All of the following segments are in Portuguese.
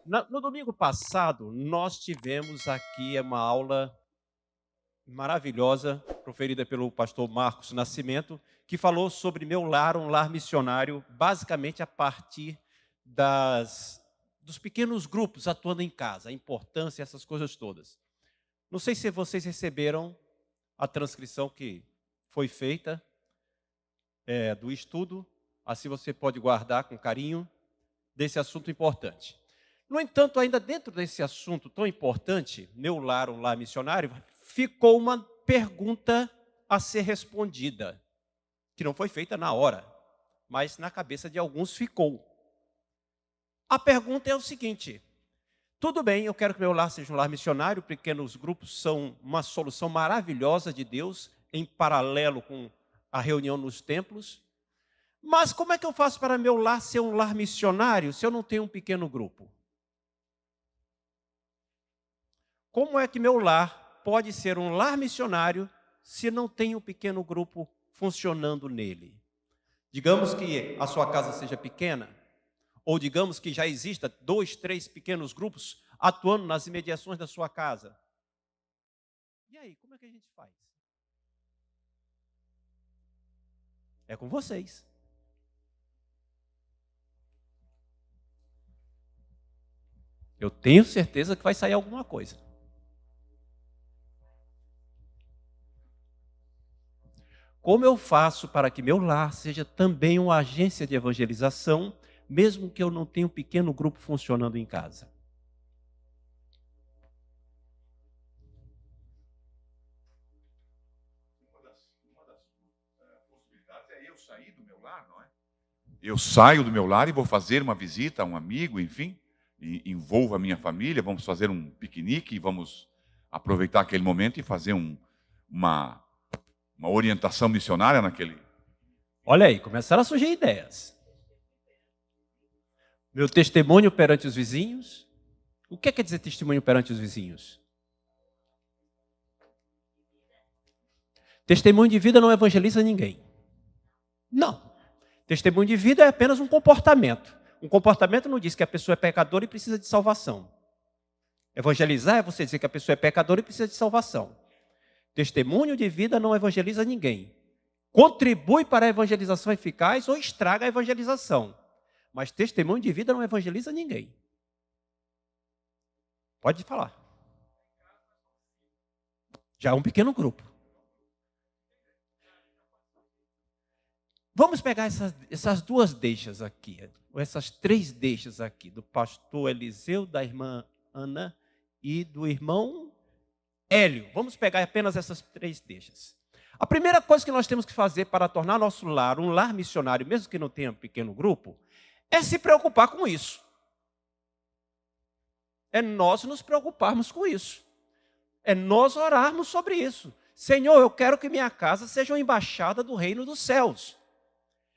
No domingo passado, nós tivemos aqui uma aula maravilhosa, proferida pelo pastor Marcos Nascimento, que falou sobre Meu Lar, um lar missionário, basicamente a partir dos pequenos grupos atuando em casa, a importância, essas coisas todas. Não sei se vocês receberam a transcrição que foi feita do estudo, assim você pode guardar com carinho desse assunto importante. No entanto, ainda dentro desse assunto tão importante, Meu Lar, um lar missionário, ficou uma pergunta a ser respondida, que não foi feita na hora, mas na cabeça de alguns ficou. A pergunta é o seguinte: tudo bem, eu quero que meu lar seja um lar missionário, pequenos grupos são uma solução maravilhosa de Deus, em paralelo com a reunião nos templos, mas como é que eu faço para meu lar ser um lar missionário se eu não tenho um pequeno grupo? Como é que meu lar pode ser um lar missionário se não tem um pequeno grupo funcionando nele? Digamos que a sua casa seja pequena, ou digamos que já exista 2, 3 pequenos grupos atuando nas imediações da sua casa. E aí, como é que a gente faz? É com vocês. Eu tenho certeza que vai sair alguma coisa. Como eu faço para que meu lar seja também uma agência de evangelização, mesmo que eu não tenha um pequeno grupo funcionando em casa? Uma das possibilidades é eu sair do meu lar, não é? Eu saio do meu lar e vou fazer uma visita a um amigo, enfim, e envolvo a minha família, vamos fazer um piquenique e vamos aproveitar aquele momento e fazer uma orientação missionária naquele. Olha aí, começaram a surgir ideias. Meu testemunho perante os vizinhos. O que quer dizer testemunho perante os vizinhos? Testemunho de vida não evangeliza ninguém. Não. Testemunho de vida é apenas um comportamento. Um comportamento não diz que a pessoa é pecadora e precisa de salvação. Evangelizar é você dizer que a pessoa é pecadora e precisa de salvação. Testemunho de vida não evangeliza ninguém. Contribui para a evangelização eficaz ou estraga a evangelização. Mas testemunho de vida não evangeliza ninguém. Pode falar. Já é um pequeno grupo. Vamos pegar essas duas deixas aqui, ou essas 3 deixas aqui, do pastor Eliseu, da irmã Ana e do irmão Hélio. Vamos pegar apenas essas 3 deixas. A primeira coisa que nós temos que fazer para tornar nosso lar um lar missionário, mesmo que não tenha um pequeno grupo, é se preocupar com isso. É nós nos preocuparmos com isso. É nós orarmos sobre isso. Senhor, eu quero que minha casa seja uma embaixada do reino dos céus.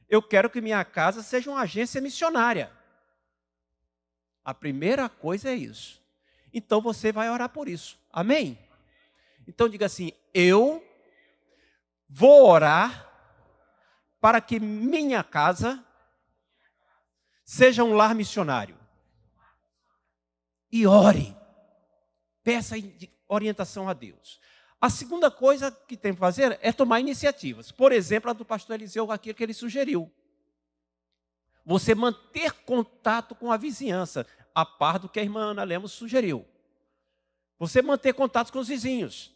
Eu quero que minha casa seja uma agência missionária. A primeira coisa é isso. Então você vai orar por isso. Amém? Então diga assim: eu vou orar para que minha casa seja um lar missionário. E ore. Peça orientação a Deus. A segunda coisa que tem que fazer é tomar iniciativas. Por exemplo, a do pastor Eliseu aqui que ele sugeriu. Você manter contato com a vizinhança, a par do que a irmã Ana Lemos sugeriu. Você manter contato com os vizinhos.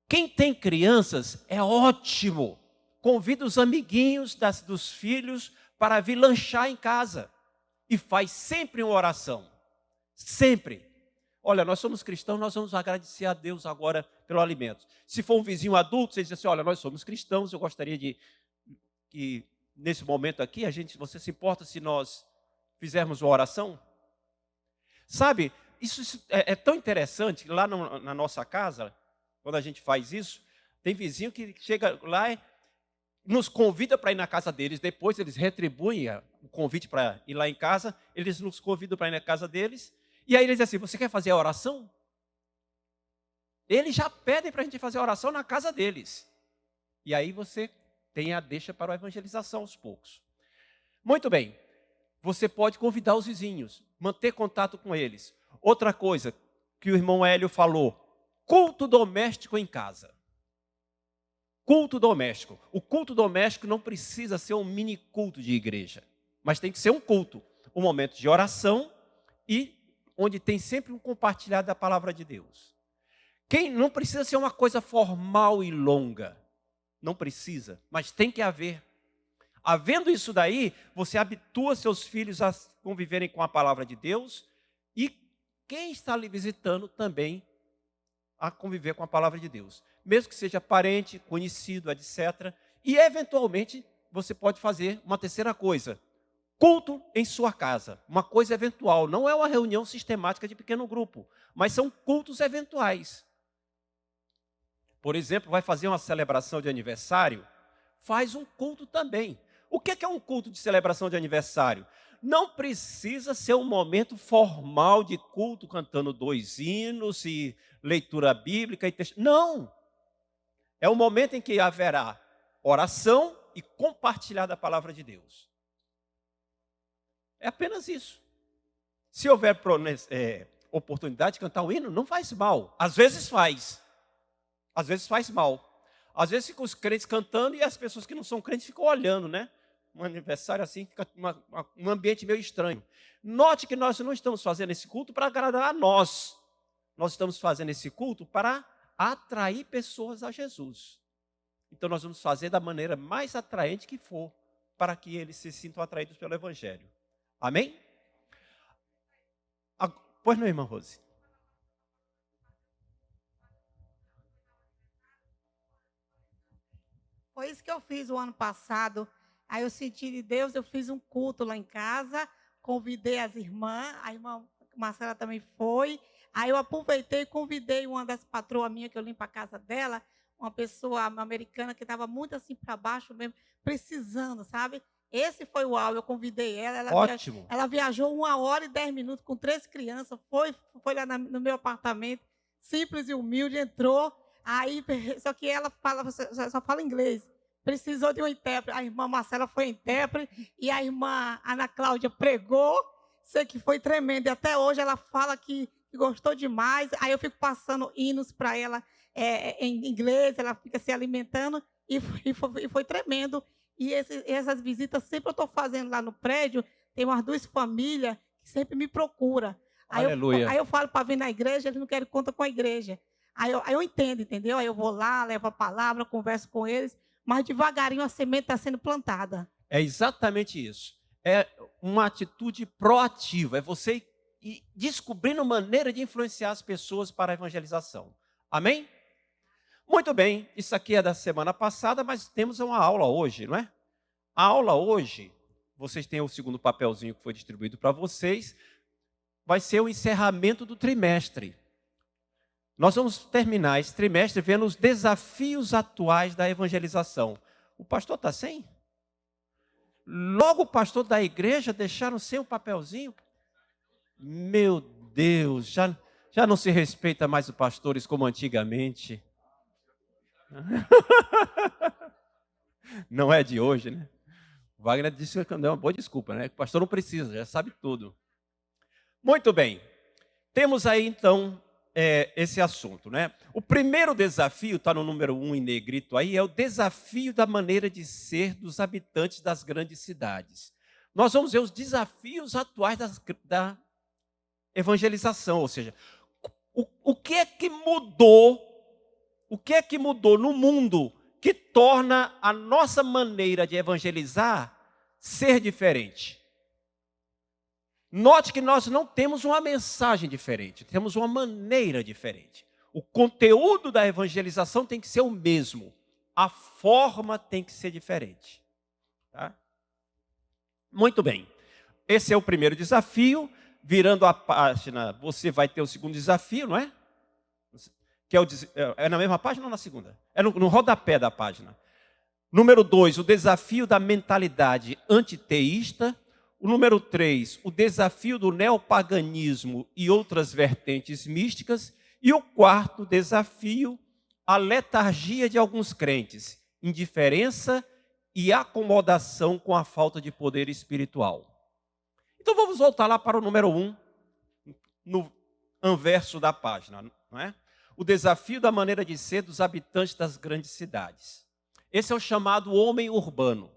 Quem tem crianças é ótimo. Convida os amiguinhos dos filhos para vir lanchar em casa. E faz sempre uma oração. Sempre. Olha, nós somos cristãos, nós vamos agradecer a Deus agora pelo alimento. Se for um vizinho adulto, você diz assim: olha, nós somos cristãos, eu gostaria que nesse momento aqui, você se importa se nós fizermos uma oração? Sabe, isso é tão interessante, lá na nossa casa, quando a gente faz isso, tem vizinho que chega lá e nos convida para ir na casa deles, depois eles retribuem o convite para ir lá em casa, eles nos convidam para ir na casa deles, e aí eles dizem assim: você quer fazer a oração? Eles já pedem para a gente fazer a oração na casa deles. E aí você tem a deixa para a evangelização aos poucos. Muito bem, você pode convidar os vizinhos. manter contato com eles. Outra coisa que o irmão Hélio falou, culto doméstico em casa. Culto doméstico. O culto doméstico não precisa ser um mini culto de igreja, mas tem que ser um culto, um momento de oração e onde tem sempre um compartilhar da palavra de Deus. Quem não precisa ser uma coisa formal e longa, não precisa, mas tem que haver. Havendo isso daí, você habitua seus filhos a conviverem com a palavra de Deus e quem está lhe visitando também a conviver com a palavra de Deus. Mesmo que seja parente, conhecido, etc. E, eventualmente, você pode fazer uma terceira coisa. Culto em sua casa. Uma coisa eventual. Não é uma reunião sistemática de pequeno grupo, mas são cultos eventuais. Por exemplo, vai fazer uma celebração de aniversário, faz um culto também. O que é um culto de celebração de aniversário? Não precisa ser um momento formal de culto, cantando 2 hinos e leitura bíblica e texto. Não! É um momento em que haverá oração e compartilhar da palavra de Deus. É apenas isso. Se houver oportunidade de cantar um hino, não faz mal. Às vezes faz. Às vezes faz mal. Às vezes ficam os crentes cantando e as pessoas que não são crentes ficam olhando, né? Um aniversário assim, fica um ambiente meio estranho. Note que nós não estamos fazendo esse culto para agradar a nós. Nós estamos fazendo esse culto para atrair pessoas a Jesus. Então nós vamos fazer da maneira mais atraente que for, para que eles se sintam atraídos pelo Evangelho. Amém? Pois não, irmã Rose? Foi isso que eu fiz o ano passado. Aí eu senti de Deus, eu fiz um culto lá em casa, convidei as irmãs, a irmã Marcela também foi. Aí eu aproveitei e convidei uma das patroas minhas, que eu limpo a casa dela, uma pessoa americana que estava muito assim para baixo mesmo, precisando, sabe? Esse foi o áudio, eu convidei ela. Ótimo. Ela viajou 1h10 com 3 crianças, foi lá no meu apartamento, simples e humilde, entrou. Aí, só que ela só fala inglês. Precisou de um intérprete. A irmã Marcela foi intérprete e a irmã Ana Cláudia pregou. Sei que foi tremendo. E até hoje ela fala que gostou demais. Aí eu fico passando hinos para ela em inglês. Ela fica se alimentando e foi tremendo. E essas visitas sempre eu estou fazendo lá no prédio. Tem umas 2 famílias que sempre me procuram. Aleluia. Aí eu falo para vir na igreja, eles não querem conta com a igreja. Aí eu entendo, entendeu? Aí eu vou lá, levo a palavra, converso com eles, mas devagarinho a semente está sendo plantada. É exatamente isso. É uma atitude proativa. É você ir descobrindo maneira de influenciar as pessoas para a evangelização. Amém? Muito bem. Isso aqui é da semana passada, mas temos uma aula hoje, não é? A aula hoje, vocês têm o segundo papelzinho que foi distribuído para vocês, vai ser o encerramento do trimestre. Nós vamos terminar esse trimestre vendo os desafios atuais da evangelização. O pastor está sem? Logo o pastor da igreja deixaram sem o papelzinho? Meu Deus, já não se respeita mais os pastores como antigamente. Não é de hoje, né? O Wagner disse que é uma boa desculpa, né? O pastor não precisa, já sabe tudo. Muito bem. Temos aí, então, esse assunto, né? O primeiro desafio, está no número 1 em negrito aí, é o desafio da maneira de ser dos habitantes das grandes cidades. Nós vamos ver os desafios atuais da evangelização, ou seja, o que é que mudou? O que é que mudou no mundo que torna a nossa maneira de evangelizar ser diferente? Note que nós não temos uma mensagem diferente, temos uma maneira diferente. O conteúdo da evangelização tem que ser o mesmo, a forma tem que ser diferente. Tá? Muito bem, esse é o primeiro desafio. Virando a página, você vai ter o segundo desafio, não é? Que é na mesma página ou na segunda? É no rodapé da página. Número 2, o desafio da mentalidade antiteísta. O número 3, o desafio do neopaganismo e outras vertentes místicas. E o quarto desafio, a letargia de alguns crentes, indiferença e acomodação com a falta de poder espiritual. Então vamos voltar lá para o número 1, no anverso da página, não é? O desafio da maneira de ser dos habitantes das grandes cidades. Esse é o chamado homem urbano.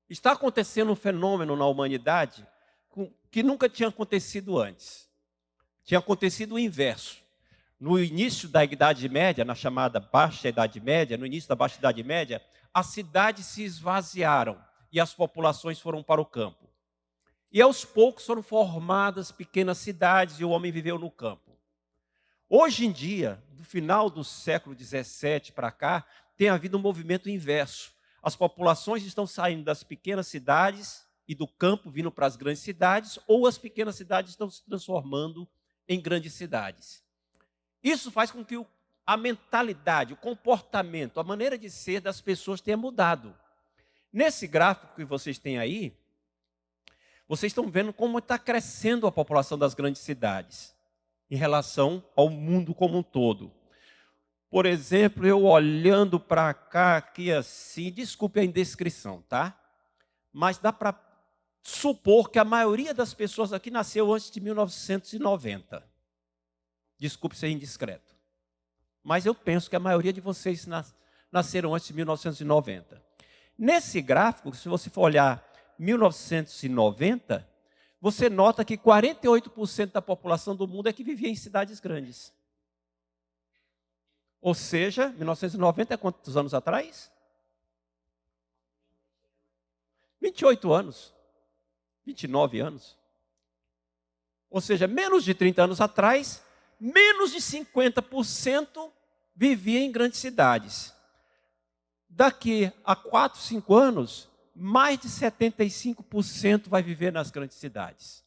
Está acontecendo um fenômeno na humanidade que nunca tinha acontecido antes. Tinha acontecido o inverso. No início da Idade Média, na chamada Baixa Idade Média, no início da Baixa Idade Média, as cidades se esvaziaram e as populações foram para o campo. E aos poucos foram formadas pequenas cidades e o homem viveu no campo. Hoje em dia, do final do século XVII para cá, tem havido um movimento inverso. As populações estão saindo das pequenas cidades e do campo vindo para as grandes cidades, ou as pequenas cidades estão se transformando em grandes cidades. Isso faz com que a mentalidade, o comportamento, a maneira de ser das pessoas tenha mudado. Nesse gráfico que vocês têm aí, vocês estão vendo como está crescendo a população das grandes cidades em relação ao mundo como um todo. Por exemplo, eu olhando para cá, aqui assim, desculpe a indiscrição, tá? Mas dá para supor que a maioria das pessoas aqui nasceu antes de 1990. Desculpe ser indiscreto. Mas eu penso que a maioria de vocês nasceram antes de 1990. Nesse gráfico, se você for olhar 1990, você nota que 48% da população do mundo é que vivia em cidades grandes. Ou seja, 1990 é quantos anos atrás? 28 anos. 29 anos. Ou seja, menos de 30 anos atrás, menos de 50% vivia em grandes cidades. Daqui a 4, 5 anos, mais de 75% vai viver nas grandes cidades.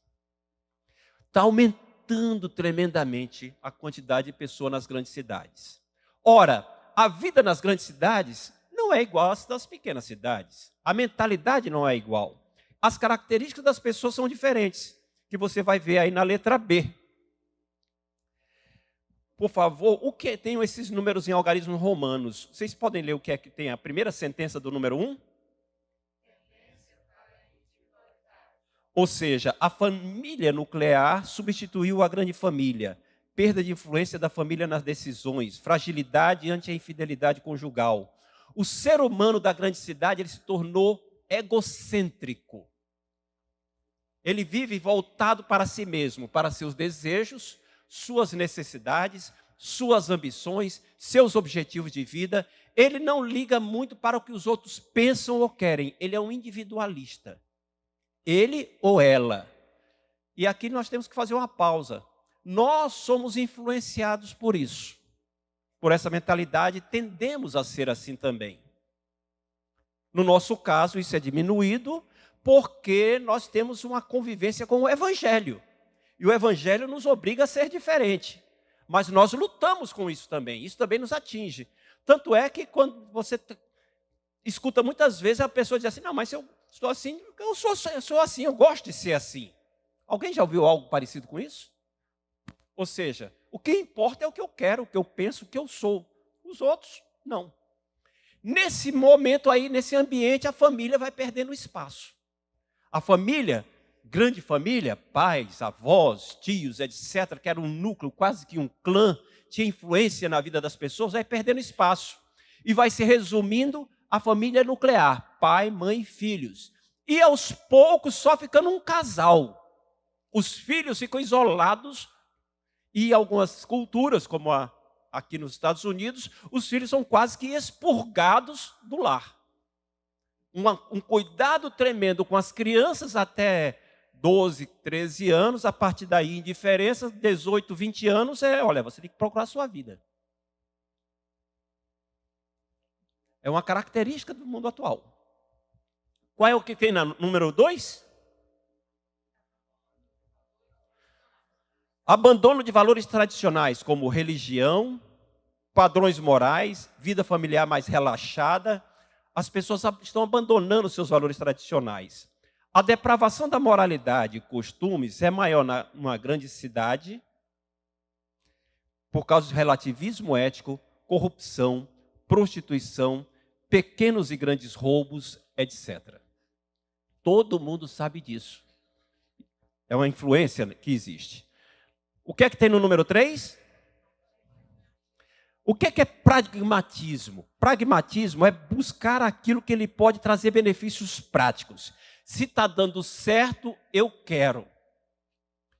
Está aumentando tremendamente a quantidade de pessoas nas grandes cidades. Ora, a vida nas grandes cidades não é igual às das pequenas cidades. A mentalidade não é igual. As características das pessoas são diferentes, que você vai ver aí na letra B. Por favor, o que tem esses números em algarismos romanos? Vocês podem ler o que é que tem a primeira sentença do número 1? Ou seja, a família nuclear substituiu a grande família. Perda de influência da família nas decisões, fragilidade ante a infidelidade conjugal. O ser humano da grande cidade ele se tornou egocêntrico. Ele vive voltado para si mesmo, para seus desejos, suas necessidades, suas ambições, seus objetivos de vida. Ele não liga muito para o que os outros pensam ou querem. Ele é um individualista. Ele ou ela. E aqui nós temos que fazer uma pausa. Nós somos influenciados por isso. Por essa mentalidade, tendemos a ser assim também. No nosso caso, isso é diminuído porque nós temos uma convivência com o Evangelho. E o Evangelho nos obriga a ser diferente. Mas nós lutamos com isso também. Isso também nos atinge. Tanto é que quando você escuta muitas vezes a pessoa diz assim, não, mas eu estou assim, eu sou assim, eu gosto de ser assim. Alguém já ouviu algo parecido com isso? Ou seja, o que importa é o que eu quero, o que eu penso, o que eu sou. Os outros, não. Nesse momento aí, nesse ambiente, a família vai perdendo espaço. A família, grande família, pais, avós, tios, etc., que era um núcleo, quase que um clã, tinha influência na vida das pessoas, vai perdendo espaço. E vai se resumindo a família nuclear, pai, mãe e filhos. E aos poucos só ficando um casal. Os filhos ficam isolados e algumas culturas, como aqui nos Estados Unidos, os filhos são quase que expurgados do lar. Um cuidado tremendo com as crianças até 12, 13 anos, a partir daí indiferença, 18, 20 anos, olha, você tem que procurar a sua vida. É uma característica do mundo atual. Qual é o que tem no número 2? Abandono de valores tradicionais, como religião, padrões morais, vida familiar mais relaxada. As pessoas estão abandonando seus valores tradicionais. A depravação da moralidade e costumes é maior numa grande cidade, por causa do relativismo ético, corrupção, prostituição, pequenos e grandes roubos, etc. Todo mundo sabe disso. É uma influência que existe. O que é que tem no número 3? O que é pragmatismo? Pragmatismo é buscar aquilo que ele pode trazer benefícios práticos. Se está dando certo, eu quero.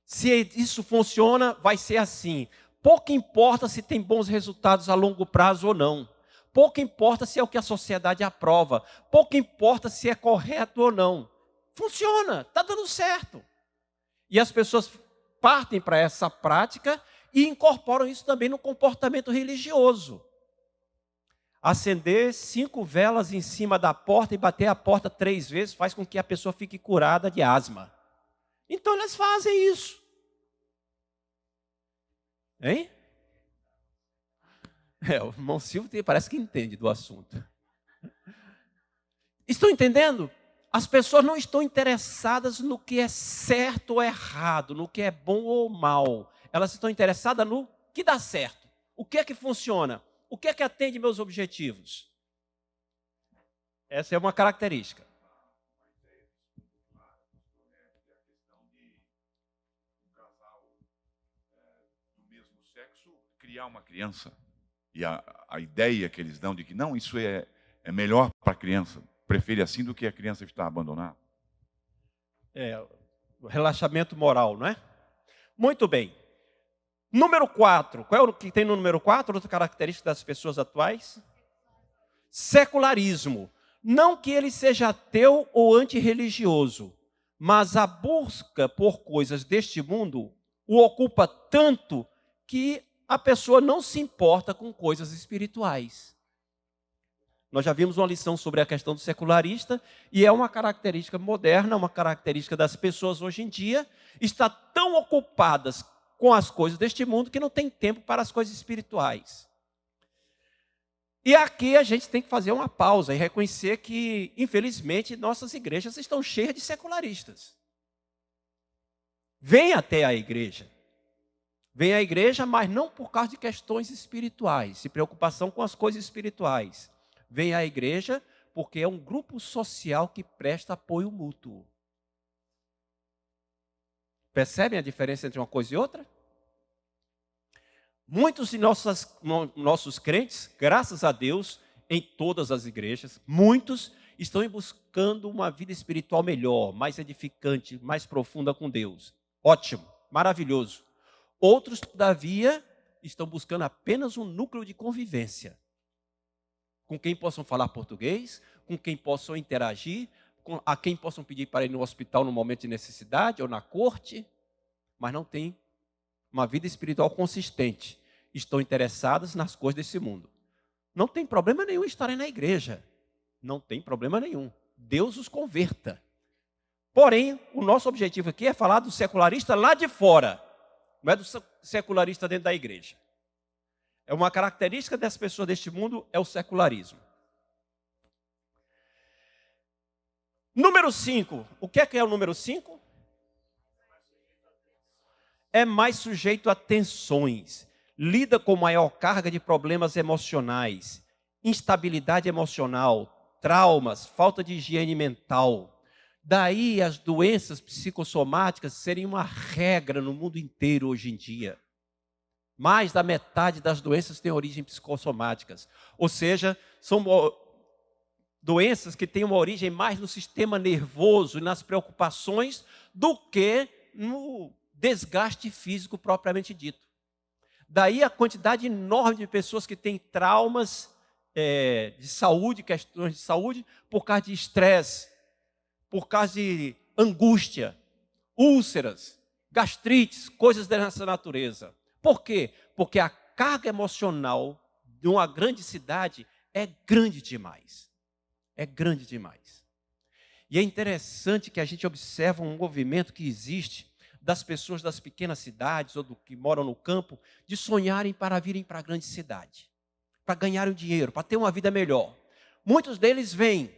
Se isso funciona, vai ser assim. Pouco importa se tem bons resultados a longo prazo ou não. Pouco importa se é o que a sociedade aprova. Pouco importa se é correto ou não. Funciona, está dando certo. E as pessoas partem para essa prática e incorporam isso também no comportamento religioso. Acender 5 velas em cima da porta e bater a porta 3 vezes faz com que a pessoa fique curada de asma. Então eles fazem isso. Hein? O irmão Silvio parece que entende do assunto. Estão entendendo? As pessoas não estão interessadas no que é certo ou errado, no que é bom ou mal. Elas estão interessadas no que dá certo. O que é que funciona? O que é que atende meus objetivos? Essa é uma característica. Criar uma criança. E a ideia que eles dão de que não, isso é melhor para a criança. Prefere assim do que a criança estar abandonada. O relaxamento moral, não é? Muito bem. Número 4. Qual é o que tem no número 4? Outra característica das pessoas atuais? Secularismo. Não que ele seja ateu ou antirreligioso, mas a busca por coisas deste mundo o ocupa tanto que a pessoa não se importa com coisas espirituais. Nós já vimos uma lição sobre a questão do secularista, e é uma característica moderna, uma característica das pessoas hoje em dia, está tão ocupadas com as coisas deste mundo que não tem tempo para as coisas espirituais. E aqui a gente tem que fazer uma pausa e reconhecer que, infelizmente, nossas igrejas estão cheias de secularistas. Vem até a igreja. Vem à igreja, mas não por causa de questões espirituais, de preocupação com as coisas espirituais. Vem à igreja porque é um grupo social que presta apoio mútuo. Percebem a diferença entre uma coisa e outra? Muitos de nossos crentes, graças a Deus, em todas as igrejas, muitos estão buscando uma vida espiritual melhor, mais edificante, mais profunda com Deus. Ótimo, maravilhoso. Outros, todavia, estão buscando apenas um núcleo de convivência, com quem possam falar português, com quem possam interagir, a quem possam pedir para ir no hospital no momento de necessidade ou na corte, mas não tem uma vida espiritual consistente. Estão interessadas nas coisas desse mundo. Não tem problema nenhum estarem na igreja. Não tem problema nenhum. Deus os converta. Porém, o nosso objetivo aqui é falar do secularista lá de fora. Não é do secularista dentro da igreja. É uma característica das pessoas deste mundo, é o secularismo. Número 5. O que é o número 5? É mais sujeito a tensões. Lida com maior carga de problemas emocionais, instabilidade emocional, traumas, falta de higiene mental. Daí as doenças psicossomáticas serem uma regra no mundo inteiro hoje em dia. Mais da metade das doenças tem origem psicossomáticas. Ou seja, são doenças que têm uma origem mais no sistema nervoso e nas preocupações do que no desgaste físico propriamente dito. Daí a quantidade enorme de pessoas que têm traumas de saúde, questões de saúde, por causa de estresse, por causa de angústia, úlceras, gastrites, coisas dessa natureza. Por quê? Porque a carga emocional de uma grande cidade é grande demais. É grande demais. E é interessante que a gente observa um movimento que existe das pessoas das pequenas cidades ou que moram no campo, de sonharem para virem para a grande cidade, para ganharem dinheiro, para ter uma vida melhor. Muitos deles vêm,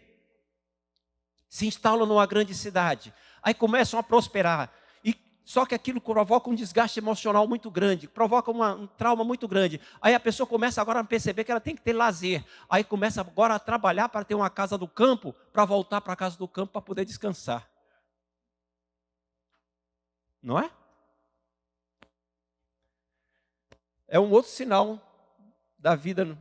se instalam numa grande cidade, aí começam a prosperar. Só que aquilo provoca um desgaste emocional muito grande, provoca um trauma muito grande. Aí a pessoa começa agora a perceber que ela tem que ter lazer. Aí começa agora a trabalhar para ter uma casa do campo, para voltar para a casa do campo para poder descansar. não é? É um outro sinal da vida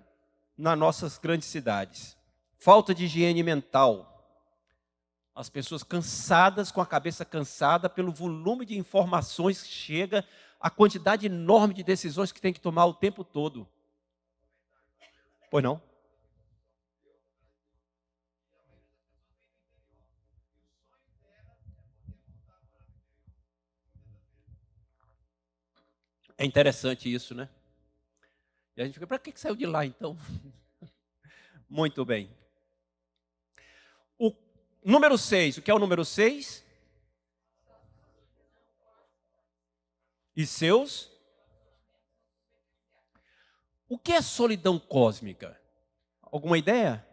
nas nossas grandes cidades. Falta de higiene mental. As pessoas cansadas, com a cabeça cansada pelo volume de informações que chega, a quantidade enorme de decisões que tem que tomar o tempo todo. Pois não? É interessante isso, né? E a gente fica, para que saiu de lá então? Muito bem. O número 6, o que é o número 6? E seus? O que é solidão cósmica? Alguma ideia?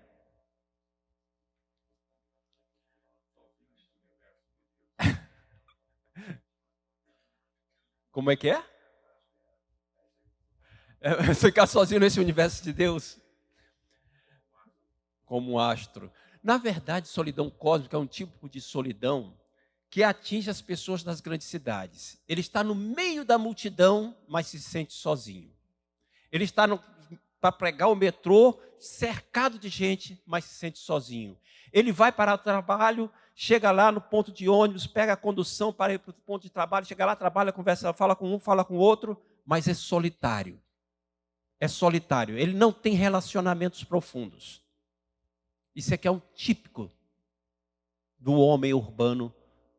Como é que é? É ficar sozinho nesse universo de Deus? Como um astro. Na verdade, solidão cósmica é um tipo de solidão que atinge as pessoas das grandes cidades. Ele está no meio da multidão, mas se sente sozinho. Ele está para pregar o metrô, cercado de gente, mas se sente sozinho. Ele vai para o trabalho, chega lá no ponto de ônibus, pega a condução para ir para o ponto de trabalho, chega lá, trabalha, conversa, fala com um, fala com o outro, mas é solitário. É solitário. Ele não tem relacionamentos profundos. Isso aqui é um típico do homem urbano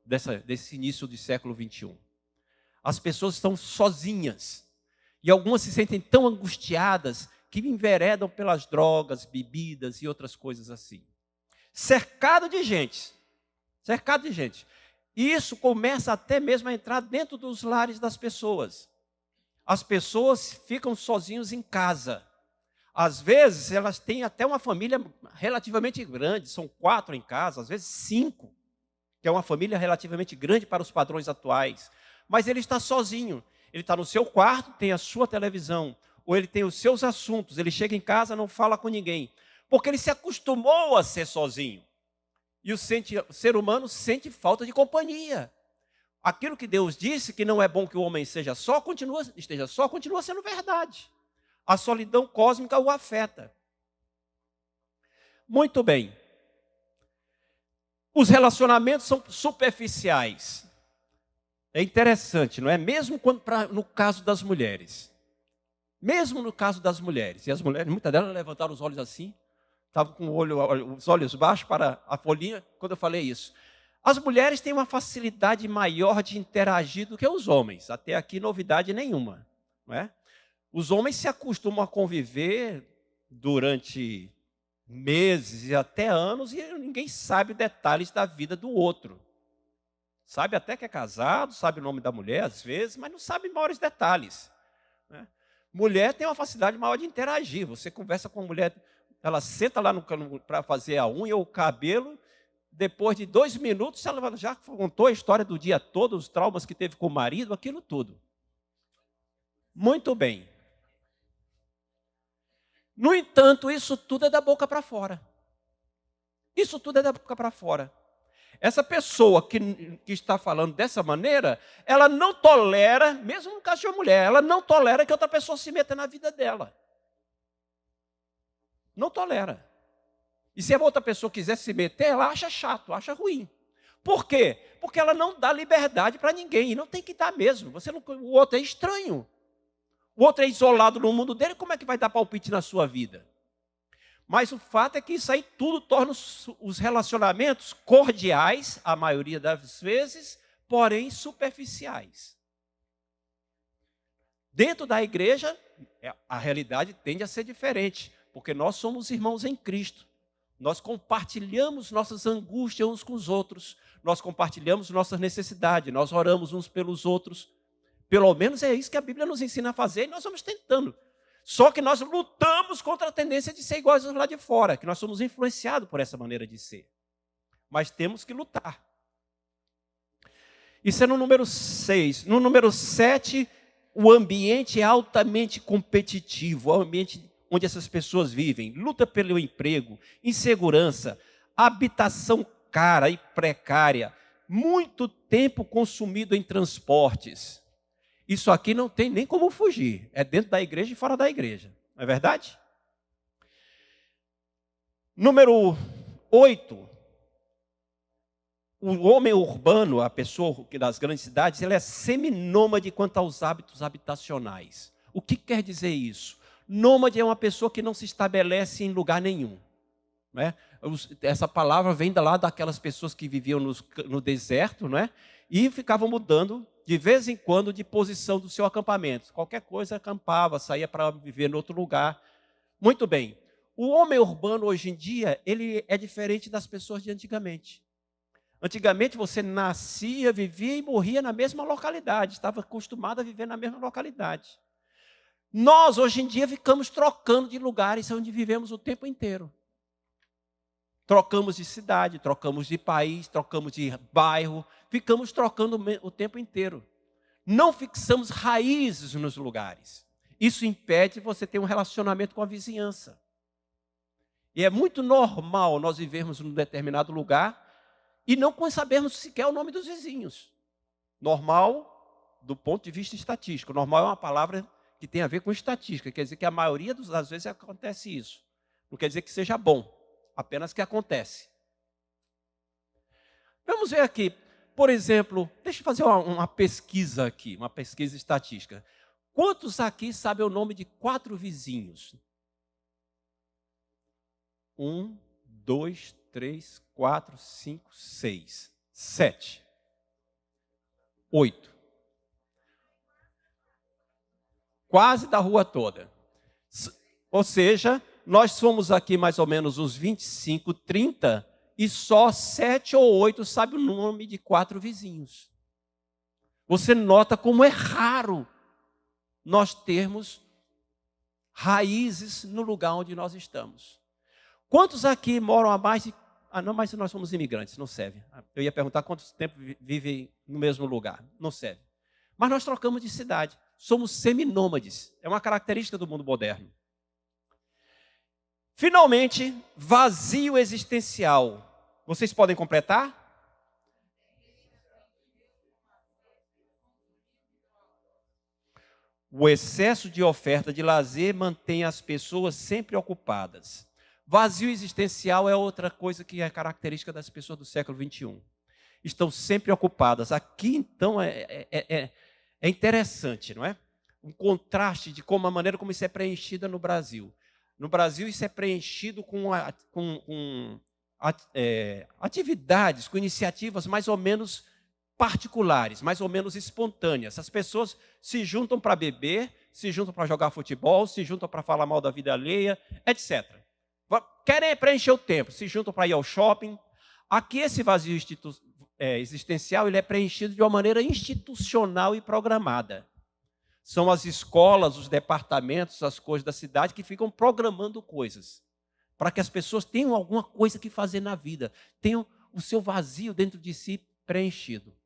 desse início do século 21. As pessoas estão sozinhas. E algumas se sentem tão angustiadas que enveredam pelas drogas, bebidas e outras coisas assim. Cercado de gente. Cercado de gente. E isso começa até mesmo a entrar dentro dos lares das pessoas. As pessoas ficam sozinhos em casa. Às vezes, elas têm até uma família relativamente grande. São 4 em casa, às vezes 5. Que é uma família relativamente grande para os padrões atuais. Mas ele está sozinho. Ele está no seu quarto, tem a sua televisão, ou ele tem os seus assuntos, ele chega em casa e não fala com ninguém, porque ele se acostumou a ser sozinho. E o ser humano sente falta de companhia. Aquilo que Deus disse, que não é bom que o homem esteja só, continua sendo verdade. A solidão cósmica o afeta. Muito bem. Os relacionamentos são superficiais. É interessante, não é? Mesmo no caso das mulheres. Mesmo no caso das mulheres. E as mulheres, muitas delas levantaram os olhos assim, estavam com os olhos baixos para a folhinha, quando eu falei isso. As mulheres têm uma facilidade maior de interagir do que os homens. Até aqui, novidade nenhuma. Não é? Os homens se acostumam a conviver durante meses e até anos e ninguém sabe detalhes da vida do outro. Sabe até que é casado, sabe o nome da mulher às vezes, mas não sabe maiores detalhes. Né? Mulher tem uma facilidade maior de interagir. Você conversa com a mulher, ela senta lá para fazer a unha ou o cabelo, depois de 2 minutos ela já contou a história do dia todo, os traumas que teve com o marido, aquilo tudo. Muito bem. No entanto, isso tudo é da boca para fora. Isso tudo é da boca para fora. Essa pessoa que está falando dessa maneira, ela não tolera, mesmo no caso de uma mulher, ela não tolera que outra pessoa se meta na vida dela. Não tolera. E se a outra pessoa quiser se meter, ela acha chato, acha ruim. Por quê? Porque ela não dá liberdade para ninguém, e não tem que dar mesmo. O outro é estranho. O outro é isolado no mundo dele, como é que vai dar palpite na sua vida? Mas o fato é que isso aí tudo torna os relacionamentos cordiais, a maioria das vezes, porém superficiais. Dentro da igreja, a realidade tende a ser diferente, porque nós somos irmãos em Cristo. Nós compartilhamos nossas angústias uns com os outros, nós compartilhamos nossas necessidades, nós oramos uns pelos outros. Pelo menos é isso que a Bíblia nos ensina a fazer e nós vamos tentando. Só que nós lutamos contra a tendência de ser iguais lá de fora, que nós somos influenciados por essa maneira de ser. Mas temos que lutar. Isso é no número 6. No número 7, o ambiente é altamente competitivo, o ambiente onde essas pessoas vivem. Luta pelo emprego, insegurança, habitação cara e precária, muito tempo consumido em transportes. Isso aqui não tem nem como fugir. É dentro da igreja e fora da igreja. Não é verdade? Número 8. O homem urbano, a pessoa das grandes cidades, ele é seminômade quanto aos hábitos habitacionais. O que quer dizer isso? Nômade é uma pessoa que não se estabelece em lugar nenhum. Né? Essa palavra vem lá daquelas pessoas que viviam no deserto, né? E ficavam mudando de vez em quando de posição do seu acampamento. Qualquer coisa acampava, saía para viver em outro lugar. Muito bem. O homem urbano hoje em dia, ele é diferente das pessoas de antigamente. Antigamente você nascia, vivia e morria na mesma localidade, estava acostumado a viver na mesma localidade. Nós, hoje em dia, ficamos trocando de lugares onde vivemos o tempo inteiro. Trocamos de cidade, trocamos de país, trocamos de bairro, ficamos trocando o tempo inteiro. Não fixamos raízes nos lugares. Isso impede você ter um relacionamento com a vizinhança. E é muito normal nós vivermos num determinado lugar e não sabermos sequer o nome dos vizinhos. Normal, do ponto de vista estatístico. Normal é uma palavra que tem a ver com estatística. Quer dizer que a maioria das vezes acontece isso. Não quer dizer que seja bom, apenas que acontece. Vamos ver aqui. Por exemplo, deixa eu fazer uma pesquisa aqui, uma pesquisa estatística. Quantos aqui sabem o nome de 4 vizinhos? 1, 2, 3, 4, 5, 6, 7, 8. Quase da rua toda. Ou seja, nós somos aqui mais ou menos uns 25, 30, e só 7 ou 8 sabem o nome de 4 vizinhos. Você nota como é raro nós termos raízes no lugar onde nós estamos. Quantos aqui moram há mais de... não, mas nós somos imigrantes, não serve. Eu ia perguntar quanto tempo vivem no mesmo lugar. Não serve. Mas nós trocamos de cidade. Somos seminômades. É uma característica do mundo moderno. Finalmente, vazio existencial. Vocês podem completar? O excesso de oferta de lazer mantém as pessoas sempre ocupadas. Vazio existencial é outra coisa que é característica das pessoas do século XXI. Estão sempre ocupadas. Aqui, então, é interessante, não é? Um contraste de como a maneira como isso é preenchida no Brasil. No Brasil, isso é preenchido com atividades, com iniciativas mais ou menos particulares, mais ou menos espontâneas. As pessoas se juntam para beber, se juntam para jogar futebol, se juntam para falar mal da vida alheia, etc. Querem preencher o tempo, se juntam para ir ao shopping. Aqui esse vazio existencial ele é preenchido de uma maneira institucional e programada. São as escolas, os departamentos, as coisas da cidade que ficam programando coisas para que as pessoas tenham alguma coisa que fazer na vida, tenham o seu vazio dentro de si preenchido.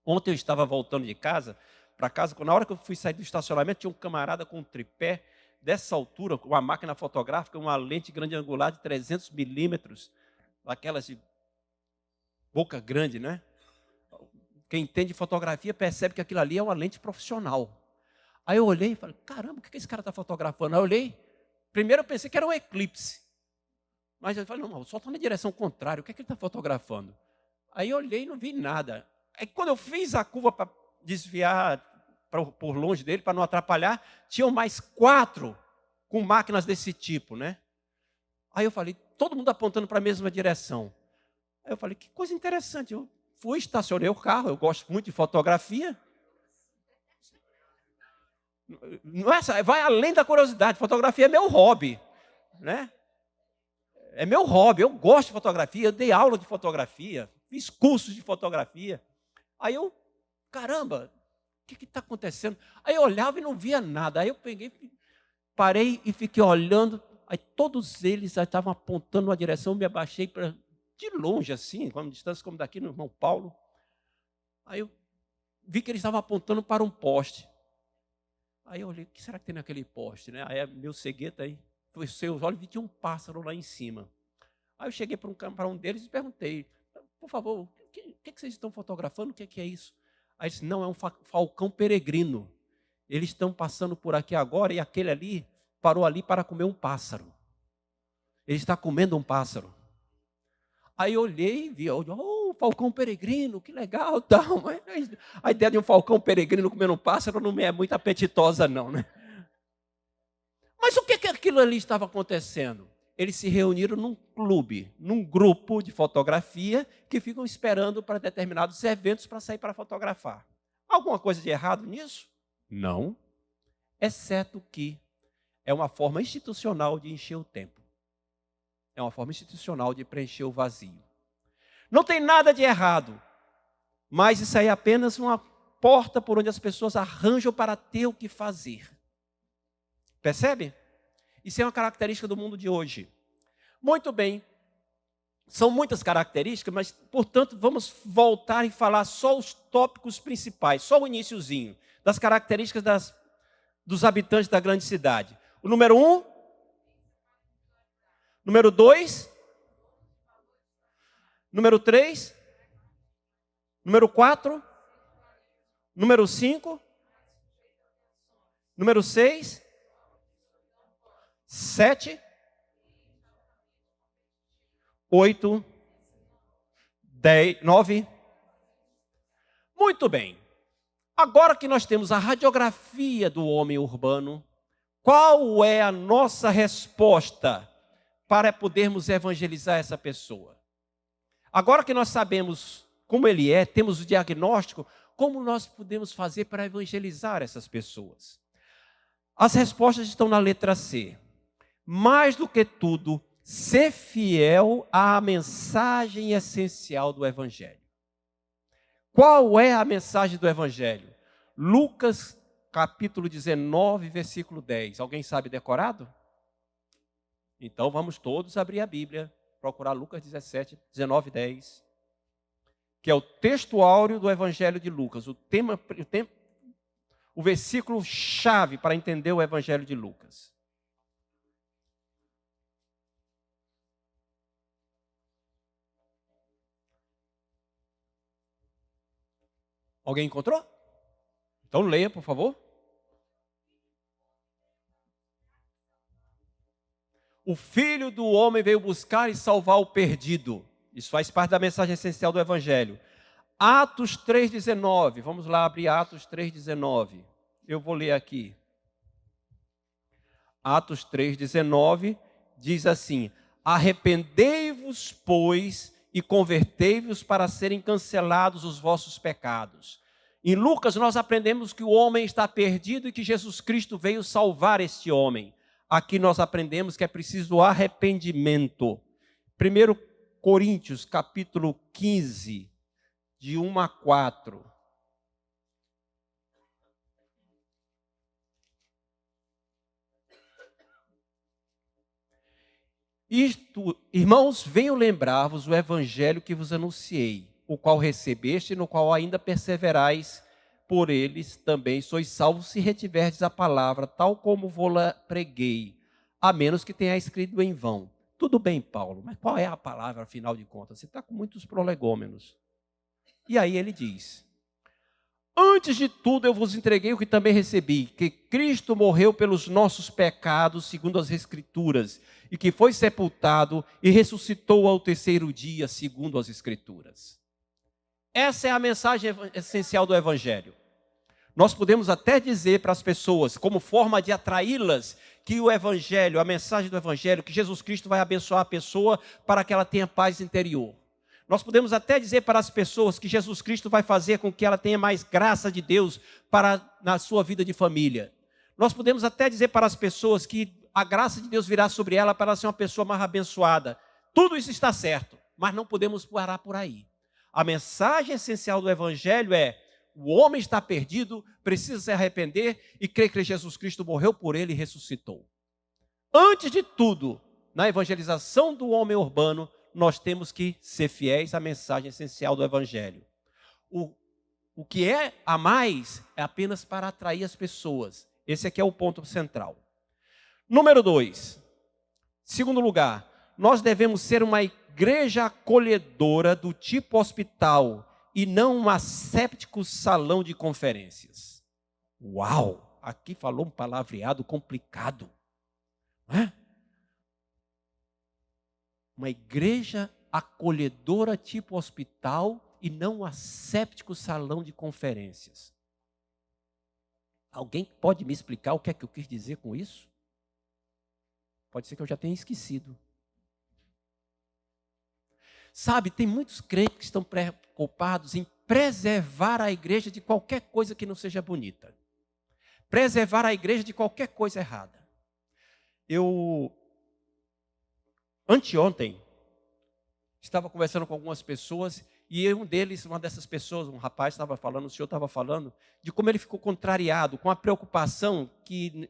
Ontem eu estava voltando de casa, para casa, na hora que eu fui sair do estacionamento, tinha um camarada com um tripé dessa altura, com uma máquina fotográfica, uma lente grande angular de 300 milímetros, aquelas de boca grande, né? Quem entende fotografia percebe que aquilo ali é uma lente profissional. Aí eu olhei e falei, caramba, o que esse cara está fotografando? Aí eu olhei, primeiro eu pensei que era um eclipse. Mas eu falei, não, o sol está na direção contrária, o que é que ele está fotografando? Aí eu olhei e não vi nada. Aí quando eu fiz a curva para desviar por longe dele, para não atrapalhar, tinham mais 4 com máquinas desse tipo, né? Aí eu falei, todo mundo apontando para a mesma direção. Aí eu falei, que coisa interessante. Eu fui, estacionei o carro, eu gosto muito de fotografia. Não é, vai além da curiosidade, fotografia é meu hobby, né? É meu hobby, eu gosto de fotografia, eu dei aula de fotografia, fiz cursos de fotografia. Aí eu, caramba, o que está acontecendo? Aí eu olhava e não via nada. Aí eu peguei, parei e fiquei olhando. Aí todos eles estavam apontando uma direção, eu me abaixei de longe, assim, com uma distância como daqui no irmão Paulo. Aí eu vi que eles estavam apontando para um poste. Aí eu olhei, o que será que tem naquele poste? Né? Aí meu cegueta aí, fechei os olhos e vi que tinha um pássaro lá em cima. Aí eu cheguei para um deles e perguntei, por favor, o que vocês estão fotografando? O que é isso? Aí disse, não, é um falcão peregrino. Eles estão passando por aqui agora e aquele ali parou ali para comer um pássaro. Ele está comendo um pássaro. Aí eu olhei e vi, um falcão peregrino, que legal. Tal. Mas a ideia de um falcão peregrino comendo um pássaro não me é muito apetitosa, não, né? Mas o que aquilo ali estava acontecendo? Eles se reuniram num clube, num grupo de fotografia, que ficam esperando para determinados eventos para sair para fotografar. Alguma coisa de errado nisso? Não. Exceto que é uma forma institucional de encher o tempo. É uma forma institucional de preencher o vazio. Não tem nada de errado, mas isso aí é apenas uma porta por onde as pessoas arranjam para ter o que fazer. Percebe? Isso é uma característica do mundo de hoje. Muito bem. São muitas características, mas, portanto, vamos voltar e falar só os tópicos principais, só o iniciozinho, das características dos habitantes da grande cidade. O número 1, número 2, número 3, número 4, número 5, número 6, 7, 8, 10, 9. Muito bem. Agora que nós temos a radiografia do homem urbano, qual é a nossa resposta para podermos evangelizar essa pessoa? Agora que nós sabemos como ele é, temos o diagnóstico, como nós podemos fazer para evangelizar essas pessoas? As respostas estão na letra C. Mais do que tudo, ser fiel à mensagem essencial do Evangelho. Qual é a mensagem do Evangelho? Lucas, capítulo 19, versículo 10. Alguém sabe decorado? Então vamos todos abrir a Bíblia, procurar Lucas 19, 10, que é o texto áureo do Evangelho de Lucas, o versículo chave para entender o Evangelho de Lucas. Alguém encontrou? Então leia, por favor. O Filho do Homem veio buscar e salvar o perdido. Isso faz parte da mensagem essencial do Evangelho. Atos 3,19. Vamos lá abrir Atos 3,19. Eu vou ler aqui. Atos 3,19 diz assim: arrependei-vos, pois, e convertei-vos para serem cancelados os vossos pecados. Em Lucas nós aprendemos que o homem está perdido e que Jesus Cristo veio salvar este homem. Aqui nós aprendemos que é preciso arrependimento. 1 Coríntios, capítulo 15, de 1 a 4. Isto, irmãos, venho lembrar-vos o evangelho que vos anunciei, o qual recebeste e no qual ainda perseverais, por eles também sois salvos se retiverdes a palavra, tal como vou-la preguei, a menos que tenha escrito em vão. Tudo bem, Paulo, mas qual é a palavra, afinal de contas? Você está com muitos prolegômenos. E aí ele diz: antes de tudo eu vos entreguei o que também recebi, que Cristo morreu pelos nossos pecados, segundo as Escrituras, e que foi sepultado e ressuscitou ao terceiro dia, segundo as Escrituras. Essa é a mensagem essencial do Evangelho. Nós podemos até dizer para as pessoas, como forma de atraí-las, que o Evangelho, a mensagem do Evangelho, que Jesus Cristo vai abençoar a pessoa para que ela tenha paz interior. Nós podemos até dizer para as pessoas que Jesus Cristo vai fazer com que ela tenha mais graça de Deus na sua vida de família. Nós podemos até dizer para as pessoas que a graça de Deus virá sobre ela para ela ser uma pessoa mais abençoada. Tudo isso está certo, mas não podemos parar por aí. A mensagem essencial do Evangelho é: o homem está perdido, precisa se arrepender e crer que Jesus Cristo morreu por ele e ressuscitou. Antes de tudo, na evangelização do homem urbano, nós temos que ser fiéis à mensagem essencial do Evangelho. O que é a mais é apenas para atrair as pessoas. Esse aqui é o ponto central. Número 2. Segundo lugar, nós devemos ser uma igreja acolhedora do tipo hospital e não um asséptico salão de conferências. Uau! Aqui falou um palavreado complicado. Não é? Uma igreja acolhedora tipo hospital e não um asséptico salão de conferências. Alguém pode me explicar o que é que eu quis dizer com isso? Pode ser que eu já tenha esquecido. Sabe, tem muitos crentes que estão preocupados em preservar a igreja de qualquer coisa que não seja bonita. Preservar a igreja de qualquer coisa errada. Anteontem, estava conversando com algumas pessoas e uma dessas pessoas, um rapaz estava falando, o senhor estava falando, de como ele ficou contrariado com a preocupação que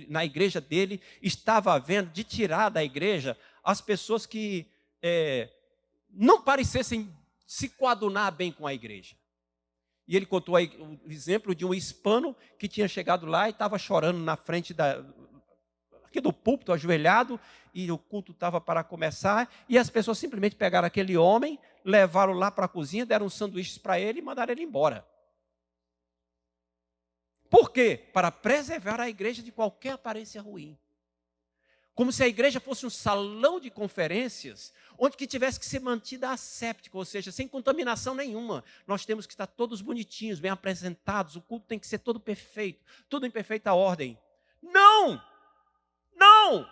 na igreja dele estava havendo de tirar da igreja as pessoas que não parecessem se coadunar bem com a igreja. E ele contou aí o exemplo de um hispano que tinha chegado lá e estava chorando na frente aqui do púlpito, ajoelhado, e o culto estava para começar, e as pessoas simplesmente pegaram aquele homem, levaram lá para a cozinha, deram sanduíches para ele e mandaram ele embora. Por quê? Para preservar a igreja de qualquer aparência ruim. Como se a igreja fosse um salão de conferências, onde que tivesse que ser mantida asséptica, ou seja, sem contaminação nenhuma. Nós temos que estar todos bonitinhos, bem apresentados, o culto tem que ser todo perfeito, tudo em perfeita ordem. Não! Não!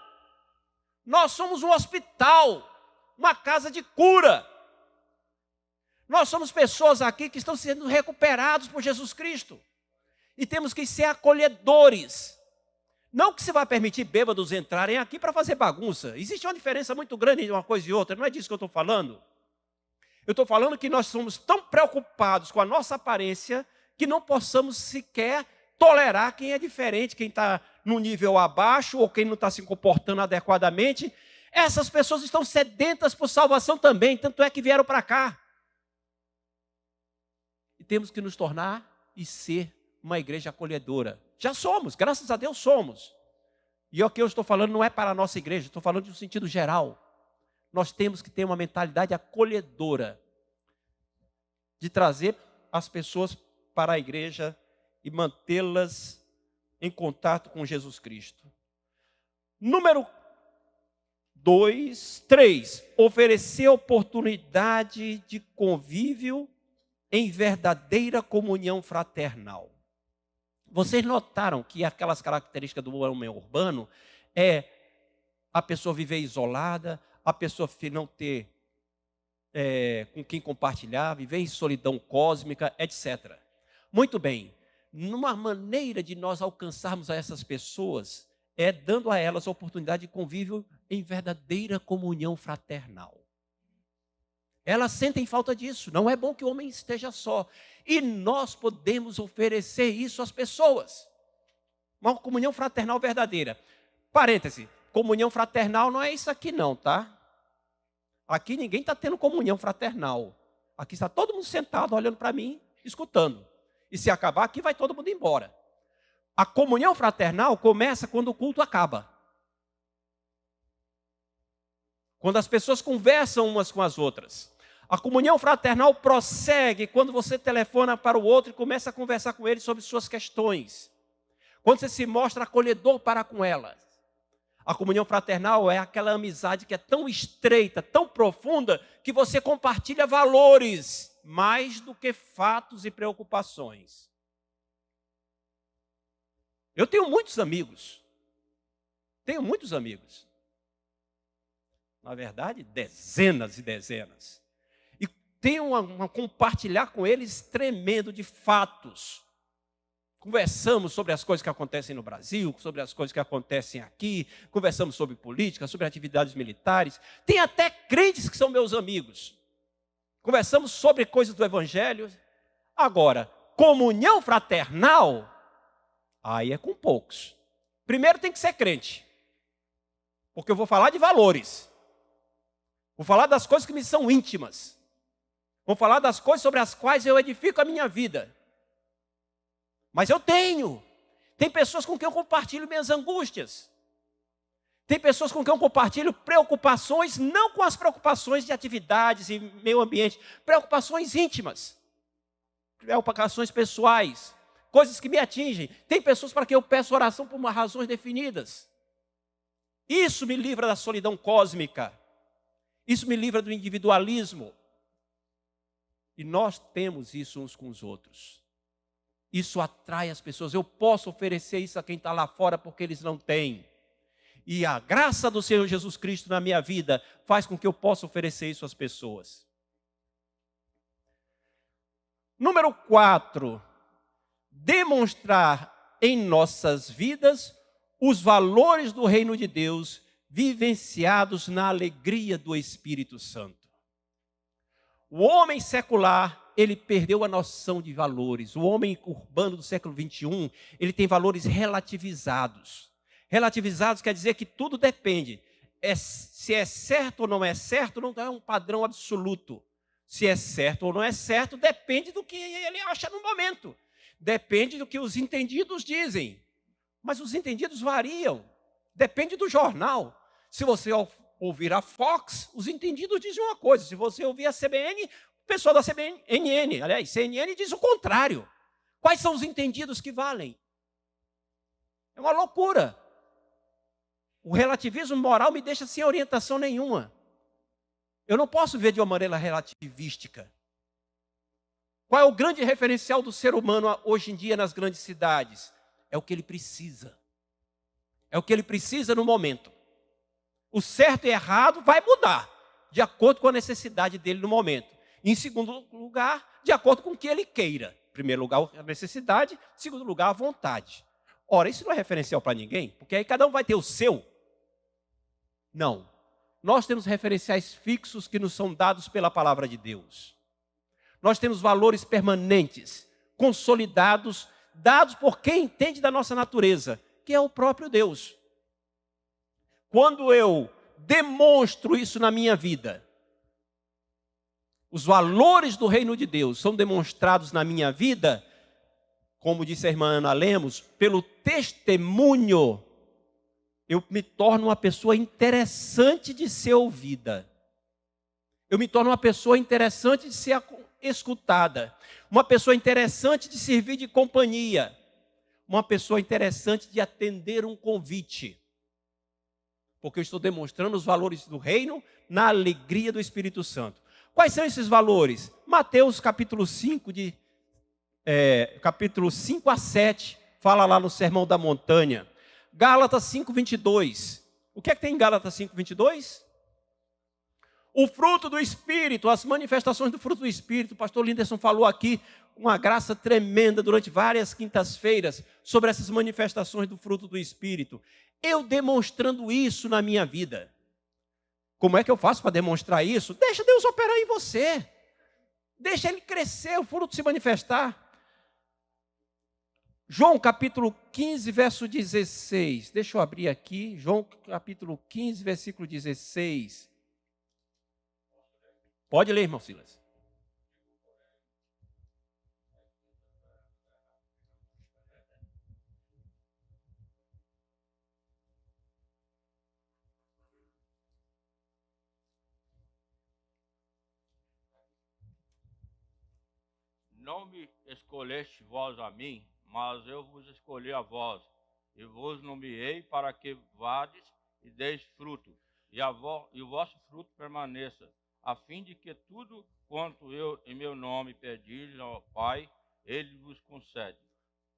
Nós somos um hospital, uma casa de cura. Nós somos pessoas aqui que estão sendo recuperados por Jesus Cristo. E temos que ser acolhedores. Não que você vai permitir bêbados entrarem aqui para fazer bagunça. Existe uma diferença muito grande entre uma coisa e outra. Não é disso que eu estou falando. Eu estou falando que nós somos tão preocupados com a nossa aparência que não possamos sequer tolerar quem é diferente, quem está no nível abaixo ou quem não está se comportando adequadamente. Essas pessoas estão sedentas por salvação também, tanto é que vieram para cá. E temos que nos tornar e ser uma igreja acolhedora. Já somos, graças a Deus somos. E o que eu estou falando não é para a nossa igreja, estou falando de um sentido geral. Nós temos que ter uma mentalidade acolhedora, de trazer as pessoas para a igreja e mantê-las em contato com Jesus Cristo. Número 3, oferecer oportunidade de convívio em verdadeira comunhão fraternal. Vocês notaram que aquelas características do homem urbano é a pessoa viver isolada, a pessoa não ter com quem compartilhar, viver em solidão cósmica, etc. Muito bem, uma maneira de nós alcançarmos a essas pessoas é dando a elas a oportunidade de convívio em verdadeira comunhão fraternal. Elas sentem falta disso. Não é bom que o homem esteja só. E nós podemos oferecer isso às pessoas. Uma comunhão fraternal verdadeira. Parêntese, comunhão fraternal não é isso aqui não, tá? Aqui ninguém está tendo comunhão fraternal. Aqui está todo mundo sentado, olhando para mim, escutando. E se acabar aqui, vai todo mundo embora. A comunhão fraternal começa quando o culto acaba. Quando as pessoas conversam umas com as outras. A comunhão fraternal prossegue quando você telefona para o outro e começa a conversar com ele sobre suas questões. Quando você se mostra acolhedor para com elas. A comunhão fraternal é aquela amizade que é tão estreita, tão profunda, que você compartilha valores mais do que fatos e preocupações. Eu tenho muitos amigos. Na verdade, dezenas e dezenas. E tenho uma compartilhar com eles tremendo de fatos. Conversamos sobre as coisas que acontecem no Brasil, sobre as coisas que acontecem aqui, conversamos sobre política, sobre atividades militares. Tem até crentes que são meus amigos. Conversamos sobre coisas do Evangelho. Agora, comunhão fraternal, aí é com poucos. Primeiro tem que ser crente, porque eu vou falar de valores. Vou falar das coisas que me são íntimas. Vou falar das coisas sobre as quais eu edifico a minha vida. Mas eu tenho. Tem pessoas com quem eu compartilho minhas angústias. Tem pessoas com quem eu compartilho preocupações, não com as preocupações de atividades e meio ambiente, preocupações íntimas, preocupações pessoais, coisas que me atingem. Tem pessoas para quem eu peço oração por razões definidas. Isso me livra da solidão cósmica. Isso me livra do individualismo. E nós temos isso uns com os outros. Isso atrai as pessoas. Eu posso oferecer isso a quem está lá fora porque eles não têm. E a graça do Senhor Jesus Cristo na minha vida faz com que eu possa oferecer isso às pessoas. Número 4. Demonstrar em nossas vidas os valores do reino de Deus vivenciados na alegria do Espírito Santo. O homem secular, ele perdeu a noção de valores. O homem urbano do século 21, ele tem valores relativizados. Relativizados quer dizer que tudo depende. Se é certo ou não é certo, não é um padrão absoluto. Se é certo ou não é certo, depende do que ele acha no momento. Depende do que os entendidos dizem. Mas os entendidos variam. Depende do jornal. Se você ouvir a Fox, os entendidos dizem uma coisa. Se você ouvir a CBN, o pessoal da CNN, aliás, CNN diz o contrário. Quais são os entendidos que valem? É uma loucura. O relativismo moral me deixa sem orientação nenhuma. Eu não posso ver de uma maneira relativística. Qual é o grande referencial do ser humano hoje em dia nas grandes cidades? É o que ele precisa. É o que ele precisa no momento. O certo e errado vai mudar, de acordo com a necessidade dele no momento. Em segundo lugar, de acordo com o que ele queira. Em primeiro lugar, a necessidade. Em segundo lugar, a vontade. Ora, isso não é referencial para ninguém, porque aí cada um vai ter o seu. Não. Nós temos referenciais fixos que nos são dados pela palavra de Deus. Nós temos valores permanentes, consolidados, dados por quem entende da nossa natureza, que é o próprio Deus. Quando eu demonstro isso na minha vida, os valores do reino de Deus são demonstrados na minha vida, como disse a irmã Ana Lemos, pelo testemunho, eu me torno uma pessoa interessante de ser ouvida. Eu me torno uma pessoa interessante de ser escutada. Uma pessoa interessante de servir de companhia. Uma pessoa interessante de atender um convite. Porque eu estou demonstrando os valores do reino na alegria do Espírito Santo. Quais são esses valores? Mateus capítulo 5, capítulo 5 a 7, fala lá no Sermão da Montanha. Gálatas 5:22. O que é que tem em Gálatas 5:22? O fruto do Espírito, as manifestações do fruto do Espírito. O pastor Linderson falou aqui uma graça tremenda durante várias quintas-feiras sobre essas manifestações do fruto do Espírito. Eu demonstrando isso na minha vida. Como é que eu faço para demonstrar isso? Deixa Deus operar em você. Deixa Ele crescer, o fruto se manifestar. João capítulo 15, verso 16. Deixa eu abrir aqui. João capítulo 15, versículo 16. Pode ler, irmão Silas. Não me escolheste vós a mim, mas eu vos escolhi a vós, e vos nomeei para que vades e deis fruto, e o vosso fruto permaneça, a fim de que tudo quanto eu em meu nome pedir ao Pai, Ele vos concede.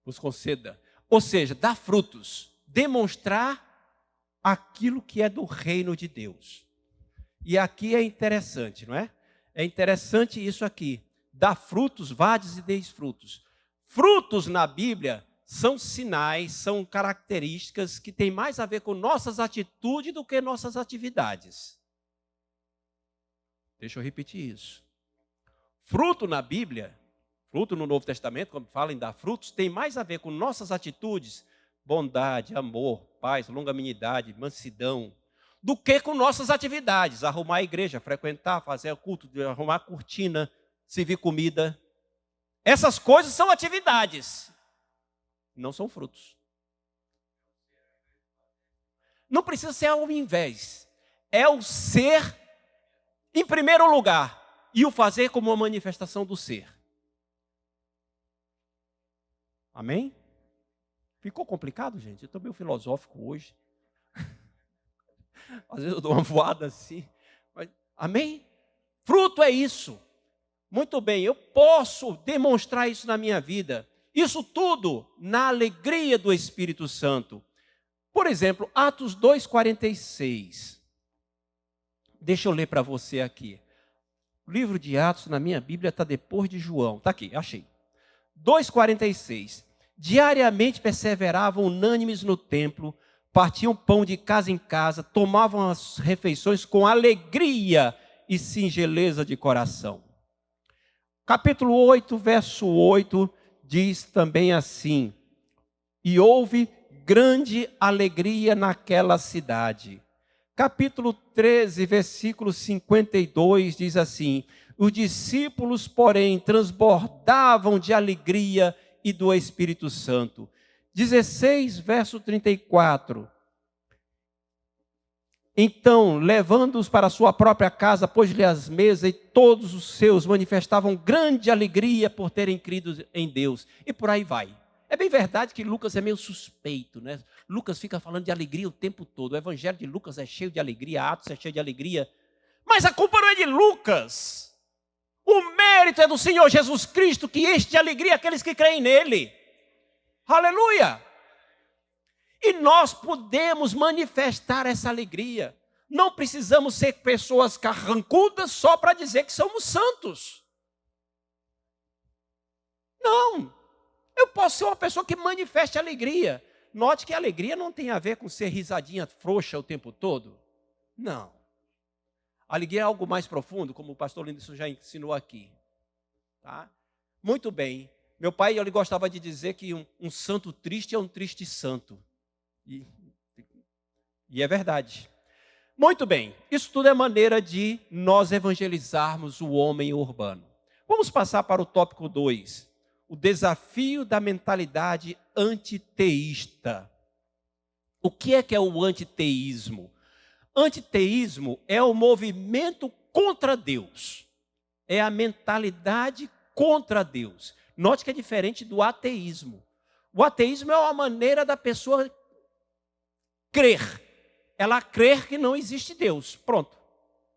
Vos conceda. Ou seja, dar frutos, demonstrar aquilo que é do reino de Deus. E aqui é interessante, não é? É interessante isso aqui. Dá frutos, vades e deis frutos. Frutos na Bíblia são sinais, são características que têm mais a ver com nossas atitudes do que nossas atividades. Deixa eu repetir isso. Fruto na Bíblia, fruto no Novo Testamento, quando fala em dar frutos, tem mais a ver com nossas atitudes, bondade, amor, paz, longanimidade, mansidão, do que com nossas atividades. Arrumar a igreja, frequentar, fazer o culto, arrumar a cortina, servir comida. Essas coisas são atividades, não são frutos. Não precisa ser ao invés. É o ser em primeiro lugar e o fazer como uma manifestação do ser. Amém? Ficou complicado, gente? Eu estou meio filosófico hoje. Às vezes eu dou uma voada assim. Mas, amém? Fruto é isso. Muito bem, eu posso demonstrar isso na minha vida. Isso tudo na alegria do Espírito Santo. Por exemplo, Atos 2,46. Deixa eu ler para você aqui. O livro de Atos na minha Bíblia está depois de João. Está aqui, achei. 2,46. Diariamente perseveravam unânimes no templo, partiam pão de casa em casa, tomavam as refeições com alegria e singeleza de coração. Capítulo 8, verso 8, diz também assim: e houve grande alegria naquela cidade. Capítulo 13, versículo 52, diz assim: os discípulos, porém, transbordavam de alegria e do Espírito Santo. 16, verso 34. Então, levando-os para a sua própria casa, pôs-lhe as mesas, e todos os seus manifestavam grande alegria por terem crido em Deus. E por aí vai. É bem verdade que Lucas é meio suspeito, né? Lucas fica falando de alegria o tempo todo. O evangelho de Lucas é cheio de alegria, Atos é cheio de alegria. Mas a culpa não é de Lucas. O mérito é do Senhor Jesus Cristo, que enche de alegria aqueles que creem nele. Aleluia! E nós podemos manifestar essa alegria. Não precisamos ser pessoas carrancudas só para dizer que somos santos. Não. Eu posso ser uma pessoa que manifeste alegria. Note que a alegria não tem a ver com ser risadinha frouxa o tempo todo. Não. A alegria é algo mais profundo, como o pastor Linderson já ensinou aqui. Tá? Muito bem. Meu pai ele gostava de dizer que um santo triste é um triste santo. E é verdade. Muito bem, isso tudo é maneira de nós evangelizarmos o homem urbano. Vamos passar para o tópico 2. O desafio da mentalidade antiteísta. O que é o antiteísmo? Antiteísmo é o movimento contra Deus. É a mentalidade contra Deus. Note que é diferente do ateísmo. O ateísmo é uma maneira da pessoa crer. Ela crer que não existe Deus. Pronto.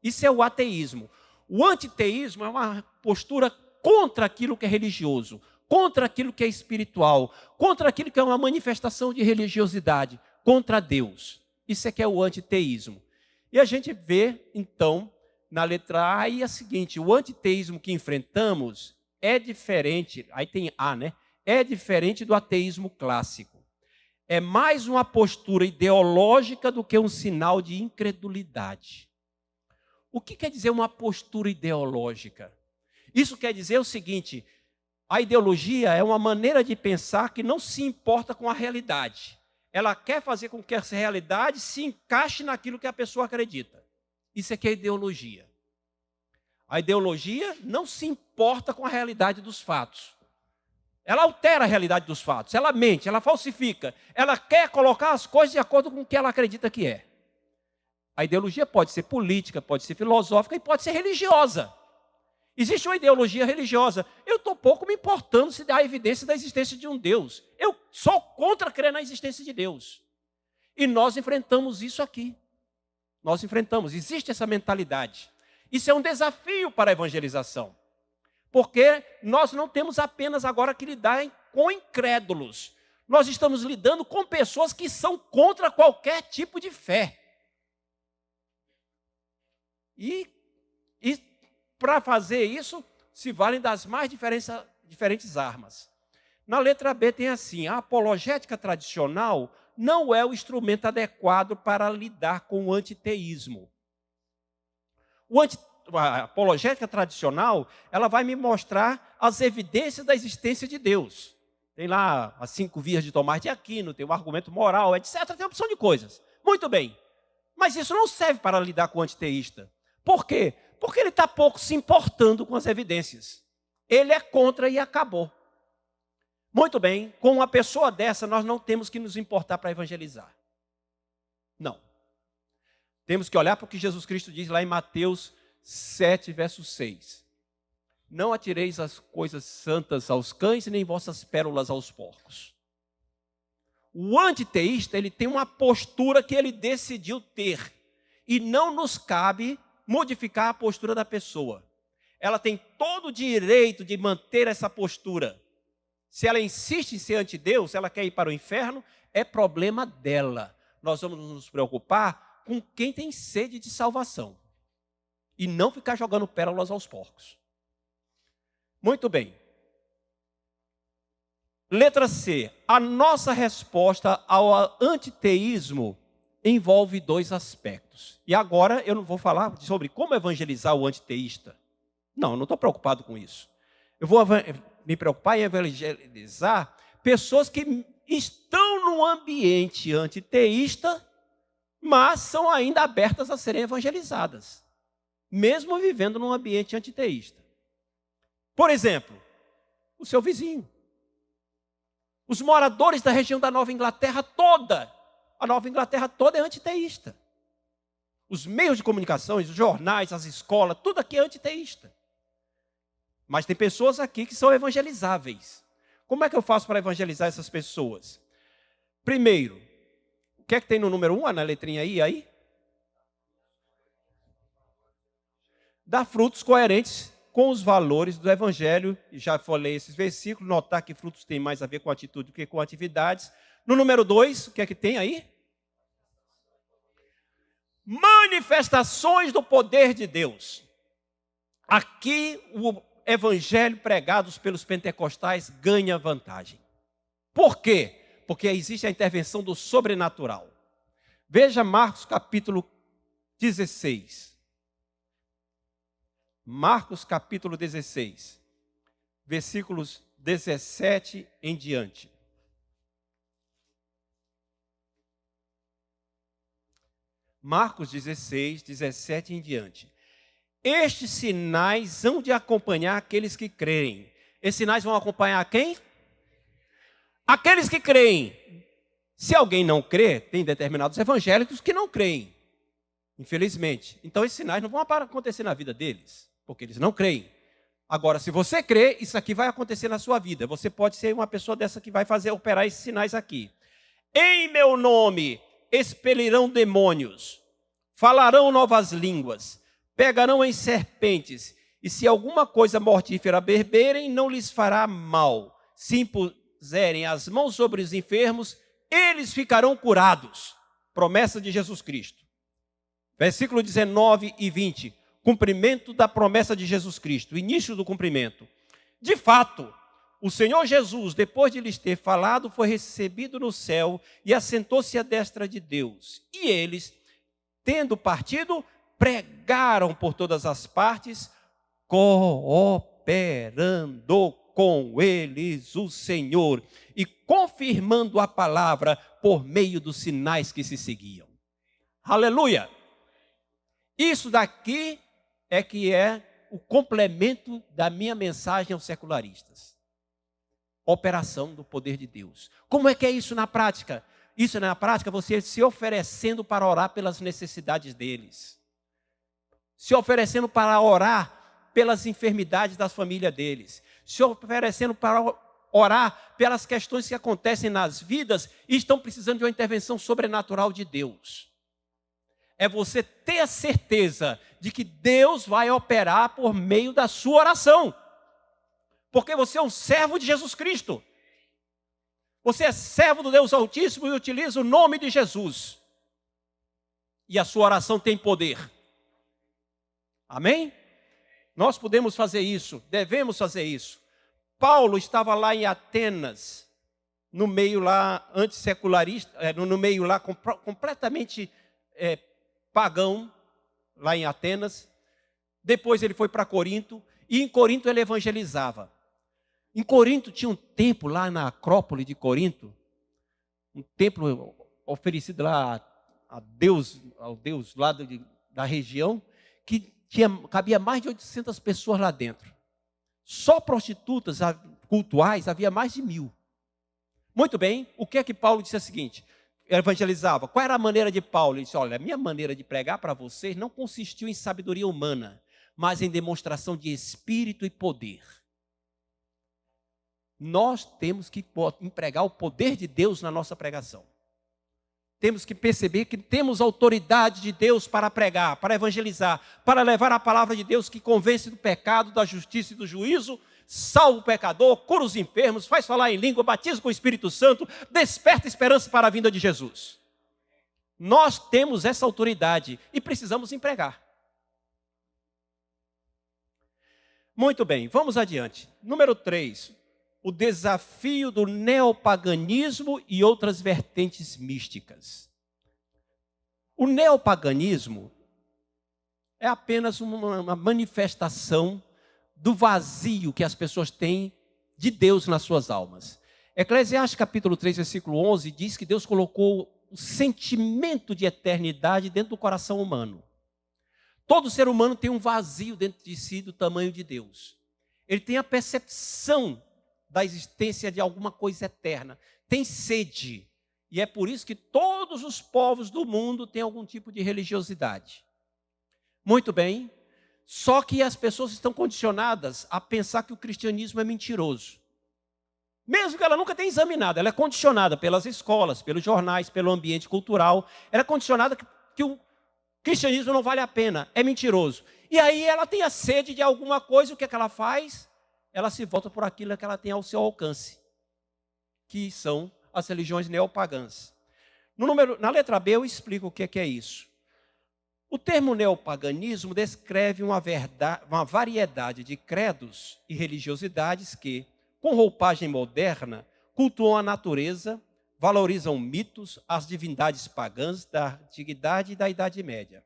Isso é o ateísmo. O antiteísmo é uma postura contra aquilo que é religioso, contra aquilo que é espiritual, contra aquilo que é uma manifestação de religiosidade, contra Deus. Isso é que é o antiteísmo. E a gente vê, então, na letra A, aí é a seguinte: o antiteísmo que enfrentamos é diferente, aí tem A, né? É diferente do ateísmo clássico. É mais uma postura ideológica do que um sinal de incredulidade. O que quer dizer uma postura ideológica? Isso quer dizer o seguinte: a ideologia é uma maneira de pensar que não se importa com a realidade. Ela quer fazer com que essa realidade se encaixe naquilo que a pessoa acredita. Isso é que é ideologia. A ideologia não se importa com a realidade dos fatos. Ela altera a realidade dos fatos, ela mente, ela falsifica, ela quer colocar as coisas de acordo com o que ela acredita que é. A ideologia pode ser política, pode ser filosófica e pode ser religiosa. Existe uma ideologia religiosa. Eu estou pouco me importando se dá evidência da existência de um Deus. Eu sou contra crer na existência de Deus. E nós enfrentamos isso aqui. Nós enfrentamos, existe essa mentalidade. Isso é um desafio para a evangelização. Porque nós não temos apenas agora que lidar com incrédulos. Nós estamos lidando com pessoas que são contra qualquer tipo de fé. E para fazer isso, se valem das mais diferentes armas. Na letra B tem assim: a apologética tradicional não é o instrumento adequado para lidar com o antiteísmo. A apologética tradicional, ela vai me mostrar as evidências da existência de Deus. Tem lá as 5 vias de Tomás de Aquino, tem o argumento moral, etc. Tem uma opção de coisas. Muito bem. Mas isso não serve para lidar com o antiteísta. Por quê? Porque ele está pouco se importando com as evidências. Ele é contra e acabou. Muito bem. Com uma pessoa dessa, nós não temos que nos importar para evangelizar. Não. Temos que olhar para o que Jesus Cristo diz lá em Mateus 7, verso 6. Não atireis as coisas santas aos cães, nem vossas pérolas aos porcos. O antiteísta, ele tem uma postura que ele decidiu ter. E não nos cabe modificar a postura da pessoa. Ela tem todo o direito de manter essa postura. Se ela insiste em ser anti-Deus, ela quer ir para o inferno, é problema dela. Nós vamos nos preocupar com quem tem sede de salvação. E não ficar jogando pérolas aos porcos. Muito bem. Letra C. A nossa resposta ao antiteísmo envolve dois aspectos. E agora eu não vou falar sobre como evangelizar o antiteísta. Não, eu não estou preocupado com isso. Eu vou me preocupar em evangelizar pessoas que estão num ambiente antiteísta, mas são ainda abertas a serem evangelizadas, mesmo vivendo num ambiente antiteísta. Por exemplo, o seu vizinho. Os moradores da região da Nova Inglaterra toda, a Nova Inglaterra toda é antiteísta. Os meios de comunicação, os jornais, as escolas, tudo aqui é antiteísta. Mas tem pessoas aqui que são evangelizáveis. Como é que eu faço para evangelizar essas pessoas? Primeiro, o que é que tem no número 1, na letrinha I aí? Dar frutos coerentes com os valores do Evangelho. Já falei esses versículos, notar que frutos têm mais a ver com atitude do que com atividades. No número 2, o que é que tem aí? Manifestações do poder de Deus. Aqui o evangelho pregado pelos pentecostais ganha vantagem. Por quê? Porque existe a intervenção do sobrenatural. Veja Marcos capítulo 16. Marcos capítulo 16, versículos 17 em diante. Marcos 16, 17 em diante. Estes sinais hão de acompanhar aqueles que creem. Esses sinais vão acompanhar quem? Aqueles que creem. Se alguém não crê, tem determinados evangélicos que não creem, infelizmente. Então esses sinais não vão acontecer na vida deles, porque eles não creem. Agora, se você crê, isso aqui vai acontecer na sua vida. Você pode ser uma pessoa dessa que vai operar esses sinais aqui. Em meu nome expelirão demônios, falarão novas línguas, pegarão em serpentes, e se alguma coisa mortífera beberem, não lhes fará mal. Se impuserem as mãos sobre os enfermos, eles ficarão curados. Promessa de Jesus Cristo. Versículo 19 e 20. Cumprimento da promessa de Jesus Cristo, início do cumprimento. De fato, o Senhor Jesus, depois de lhes ter falado, foi recebido no céu e assentou-se à destra de Deus. E eles, tendo partido, pregaram por todas as partes, cooperando com eles o Senhor e confirmando a palavra por meio dos sinais que se seguiam. Aleluia! Isso daqui é que é o complemento da minha mensagem aos secularistas. Operação do poder de Deus. Como é que é isso na prática? Isso na prática, você se oferecendo para orar pelas necessidades deles. Se oferecendo para orar pelas enfermidades das famílias deles. Se oferecendo para orar pelas questões que acontecem nas vidas e estão precisando de uma intervenção sobrenatural de Deus. É você ter a certeza de que Deus vai operar por meio da sua oração. Porque você é um servo de Jesus Cristo. Você é servo do Deus Altíssimo e utiliza o nome de Jesus. E a sua oração tem poder. Amém? Nós podemos fazer isso, devemos fazer isso. Paulo estava lá em Atenas, no meio lá antissecularista, no meio lá completamente pagão, lá em Atenas. Depois ele foi para Corinto, e em Corinto ele evangelizava. Em Corinto tinha um templo lá na Acrópole de Corinto, um templo oferecido lá ao Deus lá da região, que cabia mais de 800 pessoas lá dentro. Só prostitutas cultuais havia mais de 1000. Muito bem, o que é que Paulo disse? É o seguinte: evangelizava? Qual era a maneira de Paulo? Ele disse, olha, a minha maneira de pregar para vocês não consistiu em sabedoria humana, mas em demonstração de espírito e poder. Nós temos que empregar o poder de Deus na nossa pregação. Temos que perceber que temos autoridade de Deus para pregar, para evangelizar, para levar a palavra de Deus que convence do pecado, da justiça e do juízo, salva o pecador, cura os enfermos, faz falar em língua, batiza com o Espírito Santo, desperta esperança para a vinda de Jesus. Nós temos essa autoridade e precisamos empregar. Muito bem, vamos adiante. Número 3, o desafio do neopaganismo e outras vertentes místicas. O neopaganismo é apenas uma manifestação do vazio que as pessoas têm de Deus nas suas almas. Eclesiastes capítulo 3, versículo 11, diz que Deus colocou o sentimento de eternidade dentro do coração humano. Todo ser humano tem um vazio dentro de si do tamanho de Deus. Ele tem a percepção da existência de alguma coisa eterna. Tem sede. E é por isso que todos os povos do mundo têm algum tipo de religiosidade. Muito bem. Só que as pessoas estão condicionadas a pensar que o cristianismo é mentiroso. Mesmo que ela nunca tenha examinado, ela é condicionada pelas escolas, pelos jornais, pelo ambiente cultural. Ela é condicionada que o cristianismo não vale a pena, é mentiroso. E aí ela tem a sede de alguma coisa, o que é que ela faz? Ela se volta por aquilo que ela tem ao seu alcance, que são as religiões neopagãs. Na letra B eu explico o que é isso. O termo neopaganismo descreve uma variedade de credos e religiosidades que, com roupagem moderna, cultuam a natureza, valorizam mitos, as divindades pagãs da antiguidade e da Idade Média.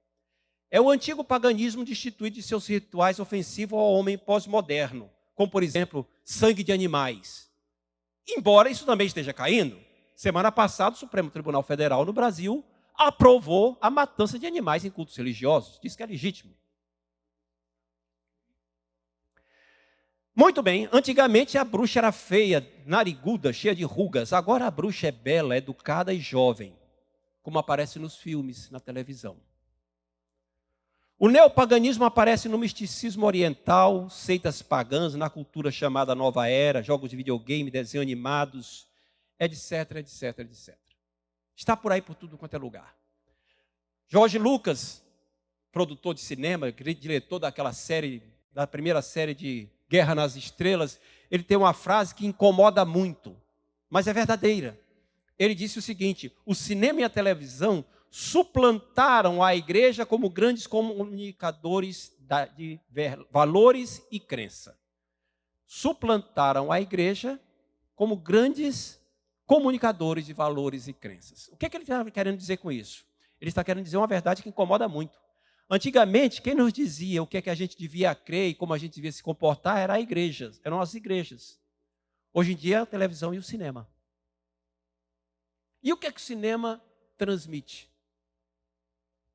É o antigo paganismo destituído de seus rituais ofensivos ao homem pós-moderno, como, por exemplo, sangue de animais. Embora isso também esteja caindo, semana passada o Supremo Tribunal Federal no Brasil aprovou a matança de animais em cultos religiosos. Diz que é legítimo. Muito bem, antigamente a bruxa era feia, nariguda, cheia de rugas. Agora a bruxa é bela, educada e jovem, como aparece nos filmes, na televisão. O neopaganismo aparece no misticismo oriental, seitas pagãs, na cultura chamada Nova Era, jogos de videogame, desenhos animados, etc, etc, etc. Está por aí por tudo quanto é lugar. George Lucas, produtor de cinema, diretor daquela série, da primeira série de Guerra nas Estrelas, ele tem uma frase que incomoda muito, mas é verdadeira. Ele disse o seguinte: o cinema e a televisão suplantaram a igreja como grandes comunicadores de valores e crença. Suplantaram a igreja como grandes comunicadores de valores e crenças. O que ele está querendo dizer com isso? Ele está querendo dizer uma verdade que incomoda muito. Antigamente, quem nos dizia o que é que a gente devia crer e como a gente devia se comportar eram as igrejas. Hoje em dia, a televisão e o cinema. E o que é que o cinema transmite?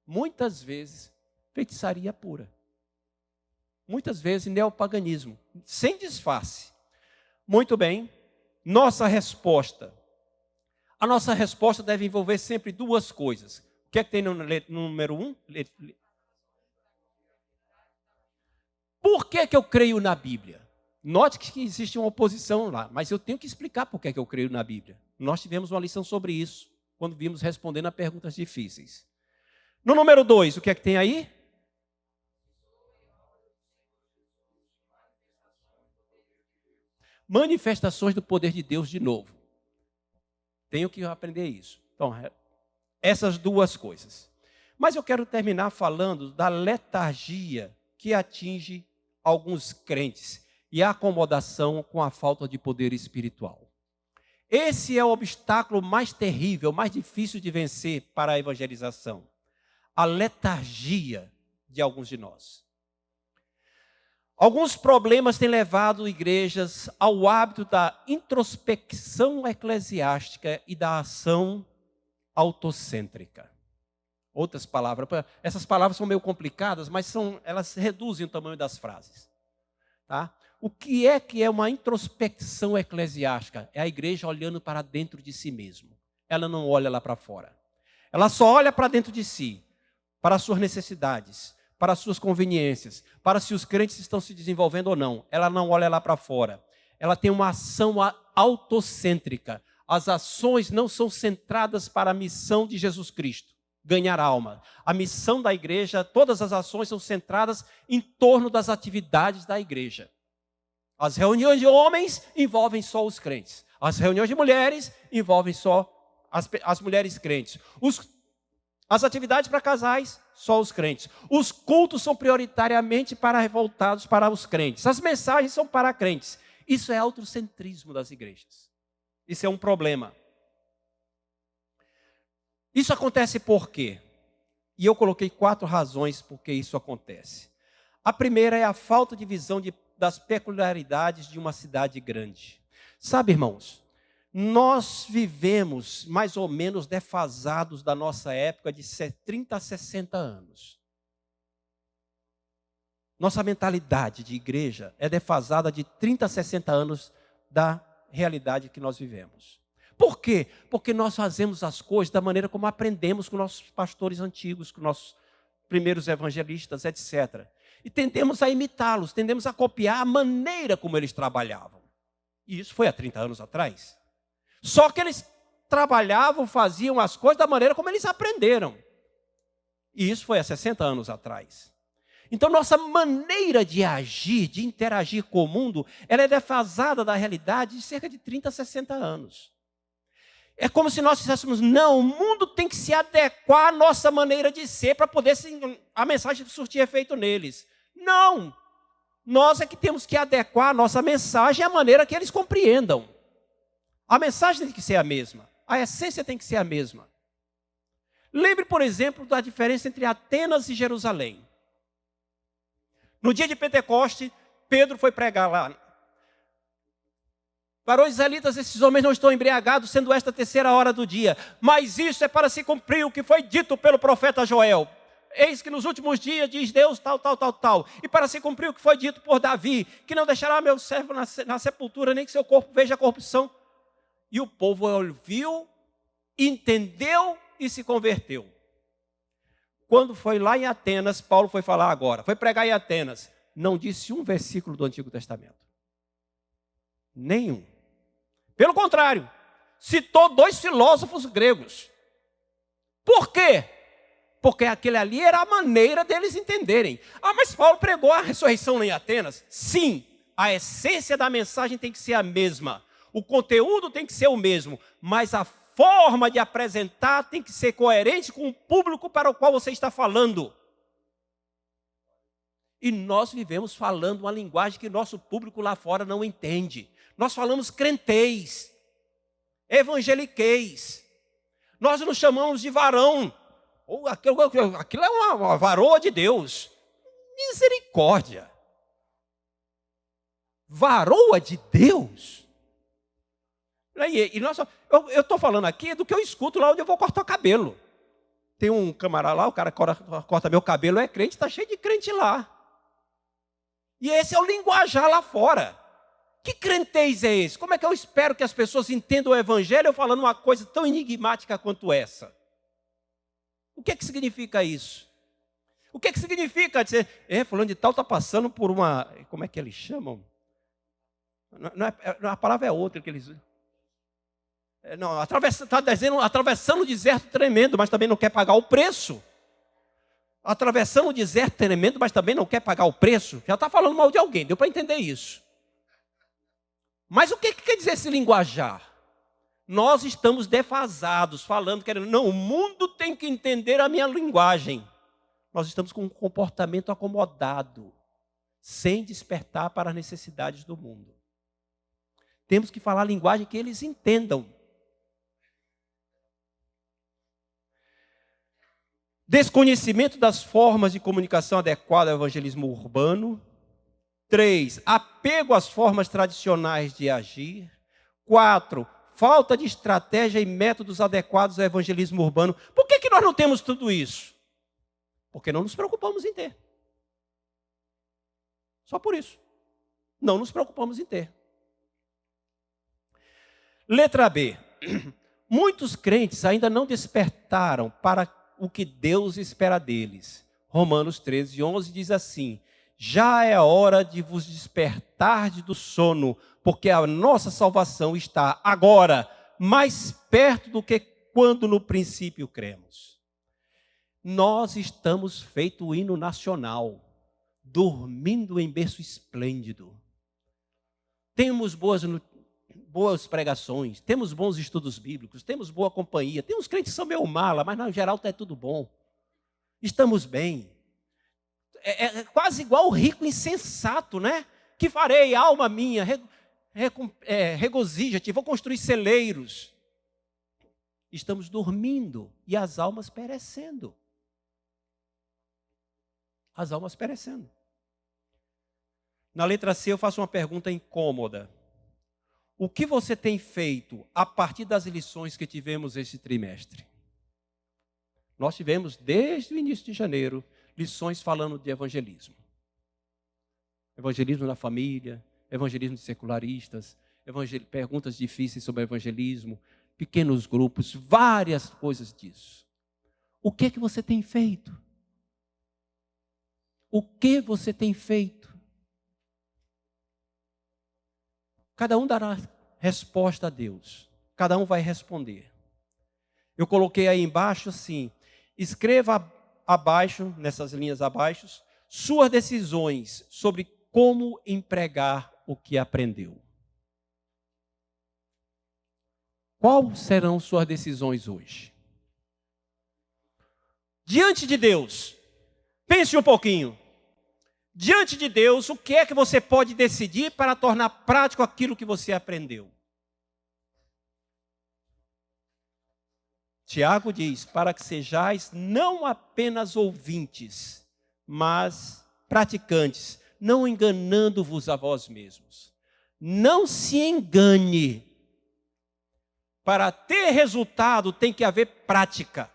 Muitas vezes, feitiçaria pura. Muitas vezes, neopaganismo, sem disfarce. Muito bem, nossa resposta. A nossa resposta deve envolver sempre duas coisas. O que é que tem no número 1? Por que eu creio na Bíblia? Note que existe uma oposição lá, mas eu tenho que explicar por que eu creio na Bíblia. Nós tivemos uma lição sobre isso, quando vimos respondendo a perguntas difíceis. No número 2, o que é que tem aí? Manifestações do poder de Deus de novo. Tenho que aprender isso. Então, essas duas coisas. Mas eu quero terminar falando da letargia que atinge alguns crentes e a acomodação com a falta de poder espiritual. Esse é o obstáculo mais terrível, mais difícil de vencer para a evangelização. A letargia de alguns de nós. Alguns problemas têm levado igrejas ao hábito da introspecção eclesiástica e da ação autocêntrica. Outras palavras, essas palavras são meio complicadas, mas elas reduzem o tamanho das frases. Tá? O que é uma introspecção eclesiástica? É a igreja olhando para dentro de si mesmo. ela não olha lá para fora. Ela só olha para dentro de si, para as suas necessidades, para as suas conveniências, para se os crentes estão se desenvolvendo ou não. Ela não olha lá para fora. Ela tem uma ação autocêntrica. As ações não são centradas para a missão de Jesus Cristo, ganhar alma. A missão da igreja, todas as ações são centradas em torno das atividades da igreja. As reuniões de homens envolvem só os crentes. As reuniões de mulheres envolvem só as mulheres crentes. As atividades para casais, só os crentes. Os cultos são prioritariamente voltados para os crentes. As mensagens são para crentes. Isso é autocentrismo das igrejas. Isso é um problema. Isso acontece por quê? E eu coloquei 4 razões por que isso acontece. A primeira é a falta de visão das peculiaridades de uma cidade grande. Sabe, irmãos, nós vivemos mais ou menos defasados da nossa época de 30 a 60 anos. Nossa mentalidade de igreja é defasada de 30 a 60 anos da realidade que nós vivemos. Por quê? Porque nós fazemos as coisas da maneira como aprendemos com nossos pastores antigos, com nossos primeiros evangelistas, etc. E tendemos a imitá-los, tendemos a copiar a maneira como eles trabalhavam. E isso foi há 30 anos atrás. Só que eles trabalhavam, faziam as coisas da maneira como eles aprenderam. E isso foi há 60 anos atrás. Então, nossa maneira de agir, de interagir com o mundo, ela é defasada da realidade de cerca de 30 a 60 anos. É como se nós dissessemos, não, o mundo tem que se adequar à nossa maneira de ser para poder a mensagem surtir efeito neles. Não! Nós é que temos que adequar a nossa mensagem à maneira que eles compreendam. A mensagem tem que ser a mesma. A essência tem que ser a mesma. Lembre, por exemplo, da diferença entre Atenas e Jerusalém. No dia de Pentecoste, Pedro foi pregar lá. Varões israelitas, esses homens não estão embriagados, sendo esta a 3ª hora do dia. Mas isso é para se cumprir o que foi dito pelo profeta Joel. Eis que nos últimos dias diz Deus tal. E para se cumprir o que foi dito por Davi, que não deixará meu servo na sepultura, nem que seu corpo veja a corrupção. E o povo ouviu, entendeu e se converteu. Quando foi lá em Atenas, Paulo foi falar agora, foi pregar em Atenas, não disse um versículo do Antigo Testamento. Nenhum. Pelo contrário, citou 2 filósofos gregos. Por quê? Porque aquele ali era a maneira deles entenderem. Ah, mas Paulo pregou a ressurreição em Atenas? Sim, a essência da mensagem tem que ser a mesma. O conteúdo tem que ser o mesmo, mas a forma de apresentar tem que ser coerente com o público para o qual você está falando. E nós vivemos falando uma linguagem que nosso público lá fora não entende. Nós falamos crentez, evangeliquez. Nós nos chamamos de varão. Aquilo é uma varoa de Deus. Misericórdia. Varoa de Deus? Eu estou falando aqui do que eu escuto lá onde eu vou cortar o cabelo. Tem um camarada lá, o cara corta meu cabelo, é crente, está cheio de crente lá. E esse é o linguajar lá fora. Que crentez é esse? Como é que eu espero que as pessoas entendam o evangelho eu falando uma coisa tão enigmática quanto essa? O que significa isso? O que significa dizer, fulano de tal está passando por uma, como é que eles chamam? A palavra é outra que eles... Não, está dizendo, atravessando um deserto tremendo, mas também não quer pagar o preço. Atravessando um deserto tremendo, mas também não quer pagar o preço. Já está falando mal de alguém, deu para entender isso. Mas o que quer dizer esse linguajar? Nós estamos defasados, falando, querendo, não, o mundo tem que entender a minha linguagem. Nós estamos com um comportamento acomodado, sem despertar para as necessidades do mundo. Temos que falar a linguagem que eles entendam. Desconhecimento das formas de comunicação adequada ao evangelismo urbano. 3, apego às formas tradicionais de agir. 4, falta de estratégia e métodos adequados ao evangelismo urbano. Por que nós não temos tudo isso? Porque não nos preocupamos em ter. Só por isso. Não nos preocupamos em ter. Letra B. Muitos crentes ainda não despertaram para o que Deus espera deles. Romanos 13:11 diz assim: já é a hora de vos despertar do sono, porque a nossa salvação está agora mais perto do que quando no princípio cremos. Nós estamos feito o hino nacional, dormindo em berço esplêndido. Temos boas pregações, temos bons estudos bíblicos, temos boa companhia, tem uns crentes que são meio mala, mas no geral está tudo bom. Estamos bem. É quase igual o rico insensato, né? Que farei, alma minha, regozija-te, vou construir celeiros. Estamos dormindo e as almas perecendo. As almas perecendo. Na letra C eu faço uma pergunta incômoda. O que você tem feito a partir das lições que tivemos este trimestre? Nós tivemos, desde o início de janeiro, lições falando de evangelismo. Evangelismo na família, evangelismo de secularistas, perguntas difíceis sobre evangelismo, pequenos grupos, várias coisas disso. O que é que você tem feito? O que você tem feito? Cada um dará resposta a Deus. Cada um vai responder. Eu coloquei aí embaixo assim, escreva abaixo, nessas linhas abaixo, suas decisões sobre como empregar o que aprendeu. Quais serão suas decisões hoje? Diante de Deus, pense um pouquinho. Diante de Deus, o que é que você pode decidir para tornar prático aquilo que você aprendeu? Tiago diz, para que sejais não apenas ouvintes, mas praticantes, não enganando-vos a vós mesmos. Não se engane. Para ter resultado tem que haver prática.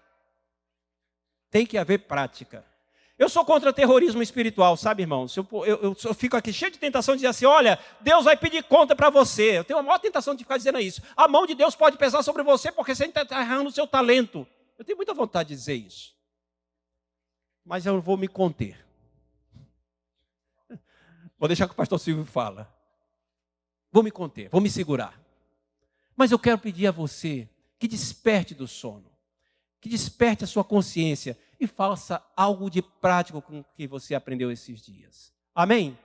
Tem que haver prática. Eu sou contra terrorismo espiritual, sabe, irmãos? Eu fico aqui cheio de tentação de dizer assim, olha, Deus vai pedir conta para você. Eu tenho a maior tentação de ficar dizendo isso. A mão de Deus pode pesar sobre você porque você está errando o seu talento. Eu tenho muita vontade de dizer isso. Mas eu vou me conter. Vou deixar que o pastor Silvio fala. Vou me conter, vou me segurar. Mas eu quero pedir a você que desperte do sono. Que desperte a sua consciência e faça algo de prático com o que você aprendeu esses dias. Amém?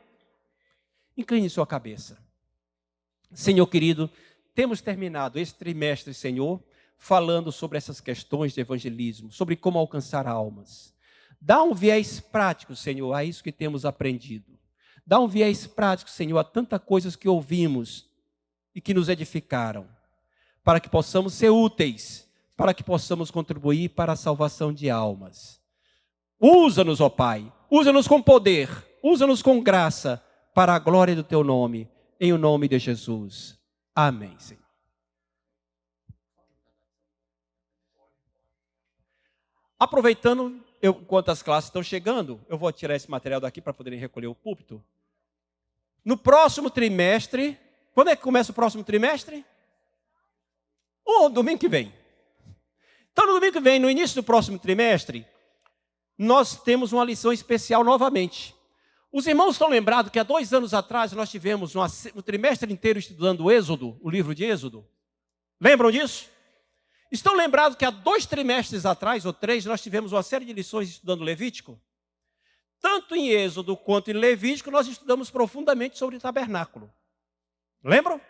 Incline sua cabeça. Senhor querido, temos terminado esse trimestre, Senhor, falando sobre essas questões de evangelismo, sobre como alcançar almas. Dá um viés prático, Senhor, a isso que temos aprendido. Dá um viés prático, Senhor, a tantas coisas que ouvimos e que nos edificaram, para que possamos ser úteis, para que possamos contribuir para a salvação de almas. Usa-nos, ó Pai, usa-nos com poder, usa-nos com graça, para a glória do Teu nome, em o nome de Jesus. Amém, Senhor. Aproveitando, enquanto as classes estão chegando, eu vou tirar esse material daqui para poderem recolher o púlpito. No próximo trimestre, quando é que começa o próximo trimestre? Domingo que vem. Então, no domingo que vem, no início do próximo trimestre, nós temos uma lição especial novamente. Os irmãos estão lembrados que há 2 anos atrás nós tivemos um trimestre inteiro estudando o Êxodo, o livro de Êxodo? Lembram disso? Estão lembrados que há 2 trimestres atrás, ou 3, nós tivemos uma série de lições estudando Levítico? Tanto em Êxodo quanto em Levítico, nós estudamos profundamente sobre o tabernáculo. Lembram?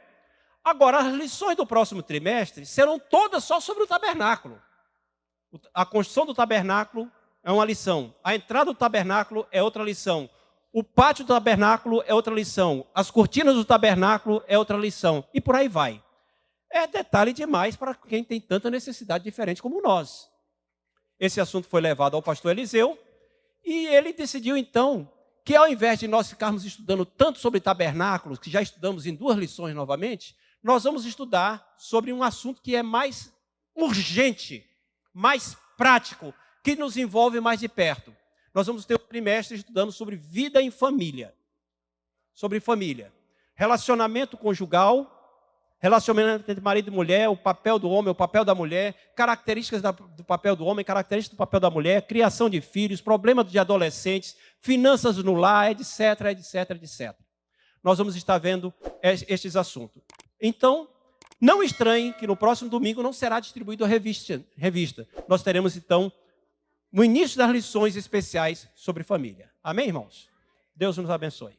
Agora, as lições do próximo trimestre serão todas só sobre o tabernáculo. A construção do tabernáculo é uma lição. A entrada do tabernáculo é outra lição. O pátio do tabernáculo é outra lição. As cortinas do tabernáculo é outra lição. E por aí vai. É detalhe demais para quem tem tanta necessidade diferente como nós. Esse assunto foi levado ao pastor Eliseu e ele decidiu então que ao invés de nós ficarmos estudando tanto sobre tabernáculos, que já estudamos em 2 lições novamente, nós vamos estudar sobre um assunto que é mais urgente, mais prático, que nos envolve mais de perto. Nós vamos ter um trimestre estudando sobre vida em família. Sobre família. Relacionamento conjugal, relacionamento entre marido e mulher, o papel do homem, o papel da mulher, características do papel do homem, características do papel da mulher, criação de filhos, problemas de adolescentes, finanças no lar, etc, etc, etc. Nós vamos estar vendo estes assuntos. Então, não estranhe que no próximo domingo não será distribuído a revista. Nós teremos, então, no início das lições especiais sobre família. Amém, irmãos? Deus nos abençoe.